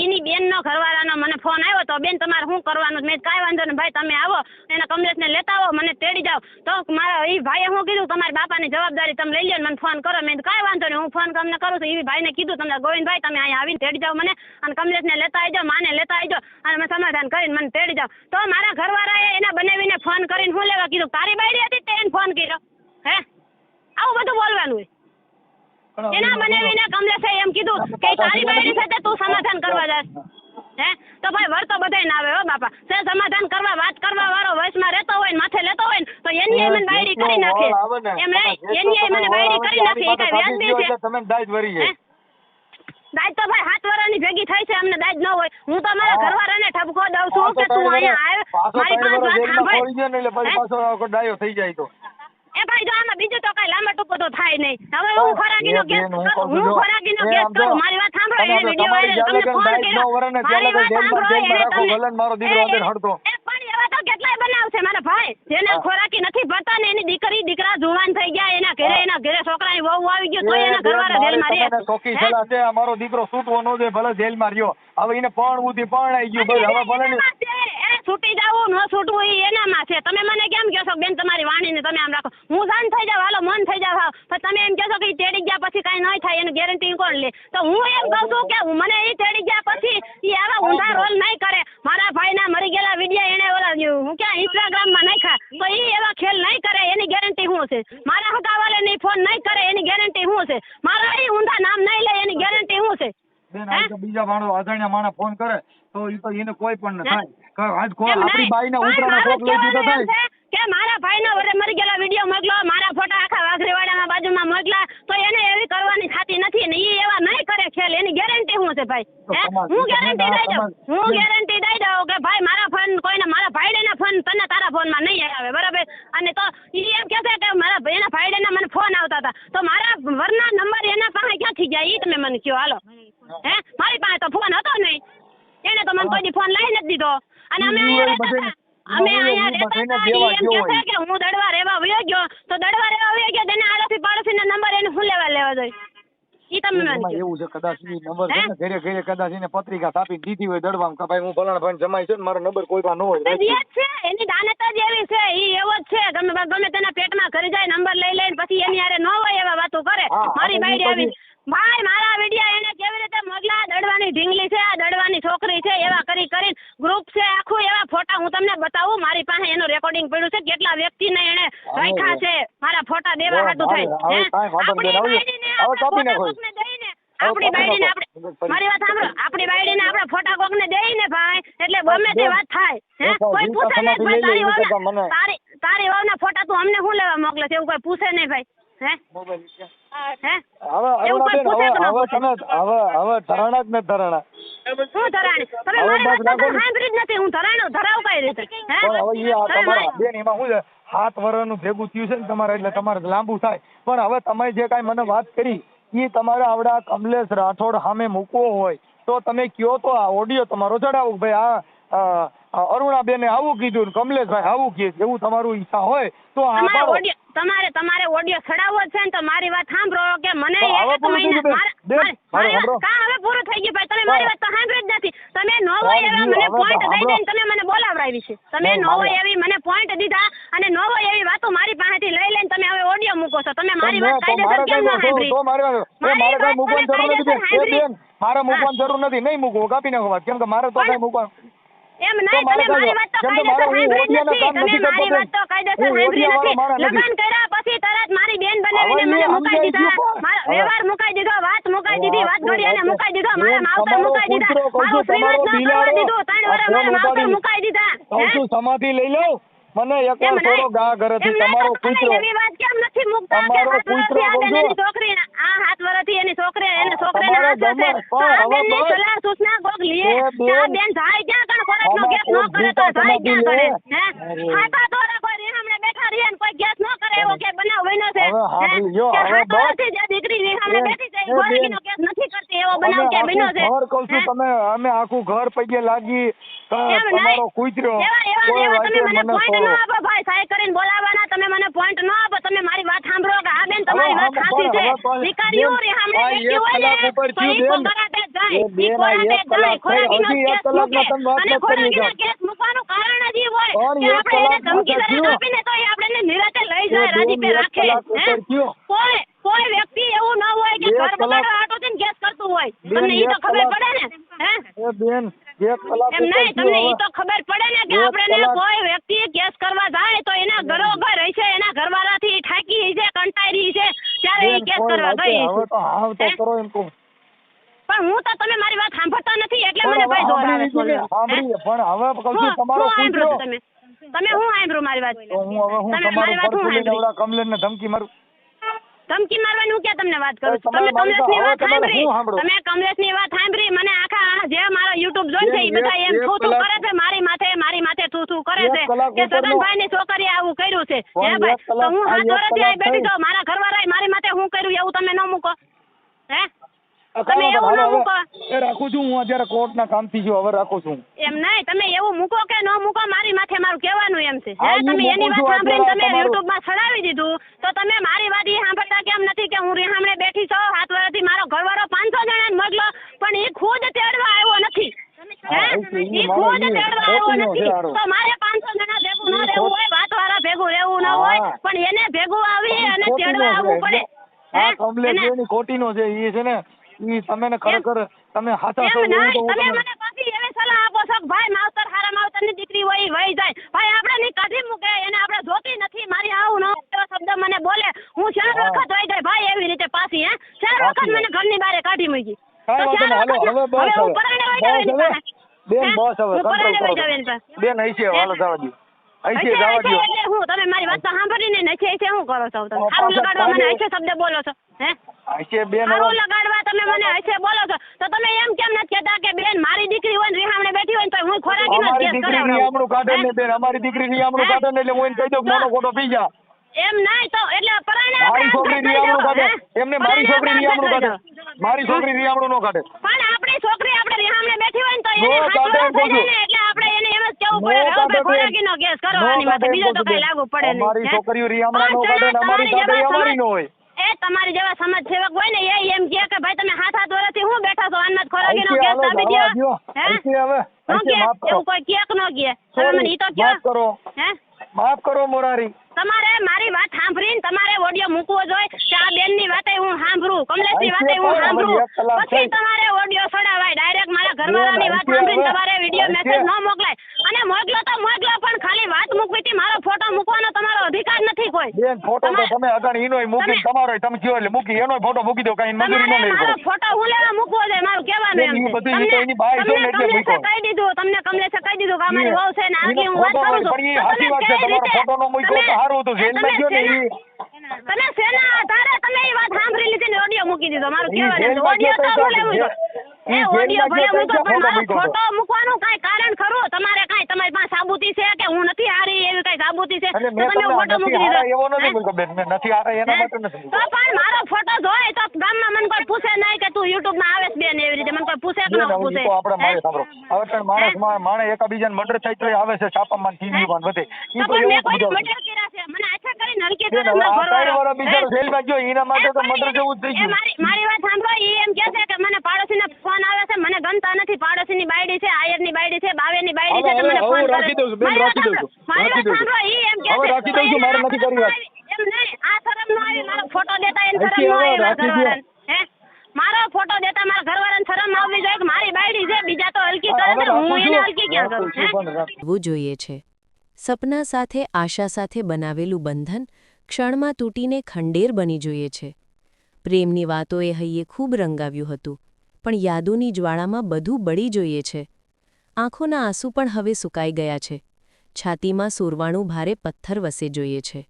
એની બેનનો ઘરવાળાનો મને ફોન આવ્યો તો બેન તમારે શું કરવાનું? મેં કાંઈ વાંધો નહીં ભાઈ, તમે આવો એના કમલેશને લેતા આવો, મને તેડી જાઓ. તો મારા એ ભાઈએ શું કીધું, તમારી બાપાની જવાબદારી તમે લઈ લો ને મને ફોન કરો. મેં કાંઈ વાંધો નહીં, હું ફોન તમને કરું છું. એ ભાઈને કીધું તમને ગોવિંદભાઈ તમે અહીંયા આવીને તેડી જાઓ મને, અને કમલેશને લેતા આવજો, માને લેતા આવજો, અને મેં સમાધાન કરીને મને તેડી જાઓ. તો મારા ઘરવાળાએ એના બનાવીને ફોન કરીને શું લેવા કીધું? તારી બાયડી હતી તે એને ફોન કર્યો? હે, આવું બધું બોલવાનું હોય? એના બનાવીને કમલેશે એમ કીધું કે તારી બાયડી સાથે તું સમાધાન કરવા જાસ. હે, તો ભાઈ વર તો બધાય ના આવે હો બાપા. સે સમાધાન કરવા વાત કરવા વાળો વયસમાં રહેતો હોય ને માથે લેતો હોય ને તો એની મને બાયડી કરી નાખે. એમ નહીં, એની મને બાયડી કરી નાખે. એ કઈ વ્યાજબી છે? તમે દાજ ભરી જાય. દાજ તો ભાઈ 7 વર્ષની ભેગી થઈ છે, અમને દાજ ન હોય. હું તો મારા ઘરવાળાને ઠપકો દઉં છું કે તું અહીંયા આવ, મારી પાંચ વાત સાંભળ. એટલે પછી પાછો ડાયો થઈ જાય તો એ ભાઈ જો આમાં બીજું તો કઈ લાંબા ટૂંકો તો થાય નહીં. હવે હું ખોરાકીનો કેસ કરું, મારી વાત સાંભળો. એને વિડિયો વાયરલ તમને ફોન કર્યો, મારી વાત સાંભળો. એને તમને મારો દીકરો અંદર હડતો પણ એવા તો કેટલાય બનાવશે મારા ભાઈ, જેને ખોરાકી નથી ભરતા ને એની દીકરા જુવાન થઈ ગયા, એના ઘરે છોકરાની વહુ આવી ગયો તો એના ઘરવાળા જેલમાં રહે. ચોકી સલાહ છે, અમારો દીકરો છૂટવો ન જોઈએ, ભલે જેલમાં રહ્યો. હવે એને પરણવું પરણાઈ ગયું ભાઈ, હવે ભલે છૂટી જવું ન છૂટવું એ એનામાં છે. તમે મને કેમ કહો છો બેન તમારી વાણીને તમે આમ રાખો? હું જાન થઈ જાવ, હાલો મન થઈ જાવ, પણ તમે એમ કહો છો કે તેડી ગયા પછી કઈ નહીં થાય એની ગેરંટી કોણ લે? તો હું એમ કહું છું કે મને એ તેડી ગયા પછી એ આવા ઊંધા રોલ નહીં કરે. મારા ભાઈના મરી ગયેલા વિડિયા એને ઓલા હું ક્યાં ઇન્સ્ટાગ્રામમાં નાખ્યા તો એ એવા ખેલ નહીં કરે, એની ગેરંટી શું છે? મારા હકાવાલે નહીં ફોન નહીં કરે એની ગેરંટી શું છે? મારા એ ઊંધા નામ નહીં લે એની ગેરંટી શું છે? બેન આ તો બીજા માણસ અજાણ્યા માણસ ફોન કરે તો એ તો એને કોઈ પણ ન થાય. આજ કોઈ આપણી બાઈના ઉતરાના કોક લઈ દીધો થાય કે મારા ભાઈનો વરે મરી ગયેલા વિડિયો મોકલો, મારા ફોટા આખા વાઘરીવાડાના બાજુમાં મોકલા, તો એને એવી કરવાની થતી નથી ને એ એવા નહીં કરે ખેલ. એની ગેરંટી શું છે ભાઈ? હું ગેરંટી દઈ દઉં કે ભાઈ મારા ફોન કોઈને, મારા ભાઈડેના ફોન તને તારા ફોનમાં નહીં આવે, બરાબર? અને તો એ એમ કહે છે કે મારા એના ભાઈડેના મને ફોન આવતા હતા, તો મારા વરના નંબર એના પાસે ક્યાંથી જાય એ તમે મને કહો હાલો. હે, મારી પાસે તો ફોન હતો નહીં, એને તો મને કોઈ ફોન લઈ નથી દીધો. અને અમે અહીંયા રહેતા હતા, એમ કહે કે હું દડવા રહેવા વયો ગયો, તો દડવા રહેવા વયો ગયો તેને આડોશી પાડોશીના નંબર એને શું લેવા જોઈએ? ઈ તમે મને કહો. એવું છે કદાચ ઈ નંબર છે ને ઘરે ઘરે કદાચ એને પત્રિકા છાપી દીધી હોય દડવામાં કે ભાઈ હું ફલાણા ભાઈ જમાઈ છું ને મારો નંબર કોઈ પાસે ન હોય. છે એની દાનત જ એવી છે, ઈ એવો જ છે. ગમે તેના પેટમાં ઘરે જાય નંબર લઈ લઈને પછી એની હારે ન હોય એવા વાતો કરે. મારી બાયડી આવી ભાઈ મારા વિડિયા એને કેવી રીતે મોકલા, દડવાની ઢીંગલી છે, આ દડવાની છોકરી છે, એવા કરીને ગ્રુપ છે આખું, એવા ફોટા હું તમને બતાવું. મારી પાસે એનું રેકોર્ડિંગ પડ્યું છે, કેટલા વ્યક્તિને એને રાખ્યા છે મારા ફોટા દેવા હાટું થાય. આપણી બાયડીને મારી વાત સાંભળો, આપણી બાયડીને આપણે ફોટા કોકને દઈને ભાઈ એટલે ગમે તે વાત થાય. કોઈ પૂછે નહીં ભાઈ તારી વહુના ફોટા તું અમને શું લેવા મોકલે છે એવું કોઈ પૂછે નહીં ભાઈ. હે હે હવે ધરાણા જ ને ધરાણા શું ધરાણી? તમે મારી વાત તો સાંભળી જ નથી. હું ધરાવ કઈ રીતે? બેન એમાં શું છે 7 વર્ષનું ભેગું થયું છે ને તમારે એટલે તમારે લાંબુ થાય. પણ હવે તમે જે કાંઈ મને વાત કરી એ તમારે આવડા કમલેશ રાઠોડ સામે મૂકવો હોય તો તમે કયો તો આ ઓડિયો તમારો ચડાવો ભાઈ આ અરુણાબેને આવું કીધું ને કમલેશભાઈ આવું કહે એવું તમારું ઈચ્છા હોય તો તમારે ઓડિયો ચડાવવો છે ને તો મારી વાત સાંભળો કે મને હવે પૂરું થઈ ગયું ભાઈ. તમે મારી વાત તો સાંભળી જ નથી. તમે નો હોય એવા મને પોઈન્ટ દઈ દઈને તમે મને બોલાવડાવી છે. તમે નો હોય એવી મને પોઈન્ટ દીધા અને નો હોય એવી વાતો મારી પાસેથી લઈ લઈને તમે હવે ઓડિયો મૂકો છો. તમે મારી વાત કાયદેસર કેમ ન સાંભળી? મારે મૂકવાની જરૂર નથી, નહીં મૂકવું, કાપી નાખો વાત, કેમ કે મારે તો કઈ મૂકવાનું એમ નહીં. તમે મારી વાત તો કાયદેસર સાંભળી નથી. તમે મારી વાત તો કાયદેસર સાંભળી નથી. લગ્ન કર્યા પછી તરત મારી બેન બનાવીને મને મુકાઈ દીધા, મારો વ્યવહાર મુકાઈ દીધો, વાત મુકાઈ દીધી, વાત ઘડિયાને મુકાઈ દીધો, મારા માવતર મુકાઈ દીધા, મારું શ્રીમત ન કરવા દીધું, 3 વર્ષ મારા માવતર મુકાઈ દીધા. સમાધિ લઈ લો મને એકવાર થોડો ગા ઘરેથી તમારો કૂતરો એવી વાત કેમ નથી મુકતા કે 7 વર્ષથી આ બેન એની છોકરી આ 7 વર્ષથી એની છોકરી એને છોકરીને હાથ છે તો આ બેનની સલાહ સૂચના કોક લીએ આ બેન જાય ક્યાં કણ ખોરાકનો ગેસ ન કરે તો જાય ક્યાં કરે? હે ખાતા તોરા કોઈ રેહમણે બેઠા રહે ને કોઈ ગેસ ન કરે એવો કે બનાવ બન્યો છે? હવે બસ જે દીકરી રેહમણે બેઠી છે ખોરાકનો ગેસ નથી કરતી એવો બનાવ કે બન્યો છે? ઘર કહું છું તમે અમે આખું ઘર પગે લાગી તમારો કૂતરો કોઈ વાતે મને પોઈન્ટ ન આપો ભાઈ, સાહેબ કરીને બોલાવવાના તમે મને પોઈન્ટ ન આપો. તમે મારી વાત સાંભળો કે આ બેન તમારી વાત હવે સાચી છે. હવે પણ દીકરીઓ બેન, રેહામણે આ બેઠી એક હોય ને, કલાક ઉપર તો ઈ થયું બેન. કોરાટે જાય. એ બેન, ઈ આ કોરાટે એક કલાક જાય. ખોરાકીનો થઈ. હજી એક કેસ મૂકે. કલાકમાં તમે વાત અને નથી કરી ખોરાકીના શકતા. કેસ મૂકવાનું કારણ જ ઈ હોય પણ કે એક આપણે એને કલાકમાં ધમકી થયું. દરેક આપીને તો ઈ આપણને નિરાતે લઈ એ જાય, બેન, રાજીપે એક રાખે. કલાક હે? ઉપર થયું. કોઈ વ્યક્તિ એવું ન હોય કે એક ઘર કલાક- બગાડવા હાટુ થઈને કેસ કરતું હોય. બેન, તમને ઈ તો એક ખબર કલાક- પડે ને. હે? એ બેન, એક કલાક એમ ઉપર નહીં, થયું. તમને ઈ હવે તો ખબર પડે ને કે એક આપણે કલાક- કોઈ વ્યક્તિ કેસ કરવા જાય તો એના ઘરોઘર હશે, એના ઘરવાળાથી ઠાકી છે, કંટાળી છે, ત્યારે બેન, ઈ કેસ કોઈ કરવા વાતે ગઈ હવે તો હાવ તો હે? કરો એમ કહું. પણ હું તો તમે મારી વાત સાંભળતા નથી એટલે પણ મને હવે ભાઈ જોર આવે સાંભળી લીધી ને, સાંભળીએ. પણ હવે કહું છું, તમારો હું સાંભળો પૂછ્યો. તમે હું સાંભળ્યું મારી વાત? તો હું હવે હું તમે તમારું મારી વાત હું પરસું લઈને સાંભળી? આવડા કમલેશને ધમકી મારું. ધમકી મારવાની હું ક્યાં તમને વાત કરું છું? તમારે તમે મારી કમલેશની હવે વાત તમારે સાંભળી? શું સાંભળવું? તમે કમલેશની વાત સાંભળી? મને આખા જે મારો YouTube જોઈ છે એ બેન, બધા એમ એક થૂ થૂ કલાક- કરે છે મારી માથે થૂ થૂ કરે એક છે કલાક કે ઉપરનો- સગનભાઈની છોકરીએ આવું કર્યું છે. પણ હે ભાઈ, એક કલાક- તો હું આ 7 એક વર્ષથી અહીં કલાક બેઠી થઈ. છું, મારા ઘરવાળાએ મારી માથે હું કર્યું એવું તમે ન મૂકો. હે? આ તમે કાંઈ એવું વાંધો ન નહીં. મૂકો. હવે એ રાખું છું. હું અત્યારે કોર્ટના કામથી છું. હવે રાખું છું. એમ નહીં, તમે એવું મૂકો કે ન મૂકો મારી માથે મારું કહેવાનું એમ છે. હા, હે, ઈ તમે એની મૂકું વાત છું. સાંભળીને અત્યારે તમે તમારું- યુટ્યુબમાં ચડાવી દીધું તો તમે મારી વાત ઈ સાંભળતા કેમ નથી કે હું રેહામણે બેઠી છું 7 વર્ષથી મારો ઘરવાળો 500 જણાને મોકલો પણ ઈ ખુદ તેડવા આવ્યો નથી. હે? હા, ઈ ઈ મારો ખુદ ઈ તેડવા આવ્યો ખોટીનો છે નથી. હારો. તો મારે 500 જણા ભેગું ન ઈ રહેવું ખોટ- હોય, વાતવાળા ભેગું રહેવું ન હોય, હા. પણ એને ભેગું આવી અને ખોટીનો તેડવા આવવું છે. પડે. આ હે? કમલેશ એને- એની ખોટીનો છે. ઈ છે ને, ઈ તમે ને ખરેખર તમે હાચા છો એમ એવું નહીં, તો હું તમે તમને મને પાછી એવી સલાહ આપો છો કે ભાઈ માવતર હારા માવતરની દીકરી હોય ઈ વહી જાય. ભાઈ આપણે ની કાઢી મૂકે, એને આપણે જોતી નથી. મારી આવું ન એવો શબ્દ મને બોલે, હું 4 હા. વખત વહી ગઈ ભાઈ એવી રીતે પાછી. હે? 4 વખત સાચી મને ઘરની બહાર કાઢી મૂકી. કાંઈ તો વાંધો 4 નહીં. હાલો, વખત હવે બસ હું હવે. પરાણે વહી બસ જાઉં એની હવે. પાસે. બેન, હે? બસ હવે. હું કંટ્રોલ પરાણે કરો વહી જાઉં એની પાસે. બેન. અહીંથી હે? હાલો જવા દ્યો. અહીંથી હશે, જવા હશે દ્યો. એટલે હું તમે મારી વાત તો સાંભળીને નથી હશે શું કરો છો તમે? હા, હારું પાછા લગાડવા મને કાલે- હશે શબ્દ બોલો છો. હે? અહીંથી બેન હારું હવે લગાડવા તમે મને હશે બોલો છો તો તમે એમ કેમ નથી કહેતા કે બેન મારી દીકરી હોય ને રિહામણે બેઠી હોય ને તો હું ખોરાકીનો જ અમારી કેસ દીકરી કરાવડાવું. નિયામણું કાઢે હે? ને બેન, અમારી દીકરી નિયામણું હે? કાઢે ને એટલે હું એને કહી દઉં કે તો- મોનો ખોટો પી જા. એમ નહીં તો એટલે પરાણે મારી આપણે છોકરી આમ થઈ નિયામણું જાઓ, કાઢે. હે? એમને મારી પરાણે છોકરી આપણે નિયામણું આમ થઈ કાઢે. જાઓ. મારી છોકરી નિયામણું ન કાઢે. પણ આપણી છોકરી આપણે રિહામણે બેઠી હોય ને તો એને નો હાથ કાઢે વરસ થઈ એમ કહું જાય ને એટલે આપણે એને એમ જ કહેવું નો પડે કે હવે કાઢે ભાઈ ખોરાકીનો કેસ કરો નો આની માથે કાઢે બીજો તો એમ કઈ કહું લાગુ પડે નહીં. અમારી હે? છોકરીઓ રિયામણા નો 5 કાઢે ને જણા અમારી તમારી કાઢે જેવા અમારી નો સમાજ- હોય. એ તમારી જેવા સમાજ સેવક હોય ને એ એમ કહે કે ભાઈ તમે 7 વર્ષથી હું બેઠા છો આનમાં જ ખોરાકીનો અહીંથી કેસ હાલો આપી જવા દ્યો. દ્યો. હે? અહીંથી હવે ન અહીંથી કહે? માફ કરો. એવું કોઈ કહે કે ન કહે? તમે મને ઈ તો કહો. માફ કરો. હે? માફ કરો મોરારી. તમારે મારી વાત સાંભળીને તમારે ઓડિયો મૂકવો જોઈએ કે આ બેનની વાતે હું સાંભળું, કમલેશની વાતે હું અહીંથી સાંભળું, એક કલાક પછી થઈ. તમારે ઓડિયો ચડાવાય. ડાયરેક્ટ મારા ઘરવાળાની વાત અહીંથી સાંભળીને હવે- તમારે વિડીયો અહીંથી- મેસેજ ન મોકલાય. અને મોકલો તો મોકલો પણ ખાલી વાત મૂકવી હતી, મારો ફોટો મૂકવાનો તમારો અધિકાર નથી કોઈ. બેન ફોટો તો તમારે- તમે અટાણી ઈનોય મૂકી તમે- તમારો તમે કયો એટલે મૂકી એનોય ફોટો મૂકી દો કઈ મજૂરી ન તમારે લેવી મારો પડે. ફોટો હું લેવા મૂકવો જોઈએ મારું કહેવાનું બેન, એમ ઈ છે. બધું ઈ તો એની બાઈ છે ને એટલે કમલેશે મૂકો. કહી દીધું, તમને કમલેશે કહી દીધું કે આ મારી વહુ છે ને આગી હું વાત ફોટો કરું છું. પણ ઈ તો સાચી તમે વાત છે. કઈ તમારો રીતે- ફોટો નો મૂક્યો તો તમે- સારું હતું. જેલમાં ગયો ને ઈ તમે શેના આધારે તમે એ વાત સાંભળી લીધી ને ઓડિયો મૂકી દીધો? મારું ઈ કહેવાનું એમ છે. જેલમાં ઓડિયો ગયો તો તો હું લેવું ઈ છું. એ જેલમાં ઓડિયો ભલે ગયો તો મૂકો પણ મારો મૂક્યો તો. ફોટો મૂકવાનું કાંઈ કારણ ખરું? તમારે કાંઈ તમારી પાસે સાબુતી છે કે હું નથી હારી એવી કાંઈ સાબુતી છે એટલે તો મેં તમે ફોટો તમને મૂકી નથી હારા દીધો? એવો નથી હે? મૂક્યો બેન. મેં નથી હારા એના માટે નથી તો મૂક્યો. પણ મારો ફોટો જોઈ તો ગામમાં મને કોઈ પૂછે નહીં કે તું યુટ્યુબ માં આવે છે બેન એવી રીતે મને કોઈ પૂછે કે બેન, ન હવે પૂછે? ઈ તો આપણે મારે હે? સાંભળો. હવે તો માણસ એકાબીજાને મર્ડર થાય તો આવે છે છાપામાં ટીવીમાં બધે. ઈ તો તો પણ મેં એવું કોઈ બધું મર્ડર કર્યા છે? મને આછા કરીને હલકી બેન, કરે હવે મારો આ ત્રણ ઘરવાળો. વર્ષ બિચારો હે? જેલમાં ગયો એના માટે તો પણ મર્ડર જેવું જ થઈ એ ગયું. મારી વાત સાંભળો, ઈ એમ કહે છે કે મને પાડોશીનો ફોન આવે છે, મને ગમતા નથી. પાડોશીની બાયડી છે, આયરની બાયડી છે, બાવેરની બાયડી છે, તો હવે મને ફોન કરે. રાખી દઉં છું, બેન, મારી વાત રાખી દઉં છું. સાંભળો, મારી રાખી દઉં વાત છું. સાંભળો, ઈ એમ કહે હવે છે, રાખી દઉં છું, મારે નથી કરવી વાત. એમ નહીં, આ શરમ નો આવી મારો ફોટો દેતા એને અહીંથી શરમ નો હવે આવી મારા રાખી દો. ઘરવાળાને. હે? મારો ફોટો દેતા મારા ઘરવાળાને શરમ આવવી જોઈએ કે મારી બાયડી છે, બીજા તો હલકી કરે હવે છે, હું રાખું એને છું. હલકી ક્યાં કરું? રાખું છું, પણ રાખું. વું જોઈએ છે. સપના સાથે આશા સાથે બનાવેલું બંધન ક્ષણમાં તૂટીને ખંડેર બની જોઈએ છે. પ્રેમની વાતોએ હૈયે ખૂબ રંગાવ્યું હતું, પણ યાદોની જ્વાળામાં બધું બળી જોઈએ છે. આંખોના આંસુ પણ હવે સુકાઈ ગયા છે. છાતીમાં સોરવાણું ભારે પથ્થર વસે જોઈએ છે.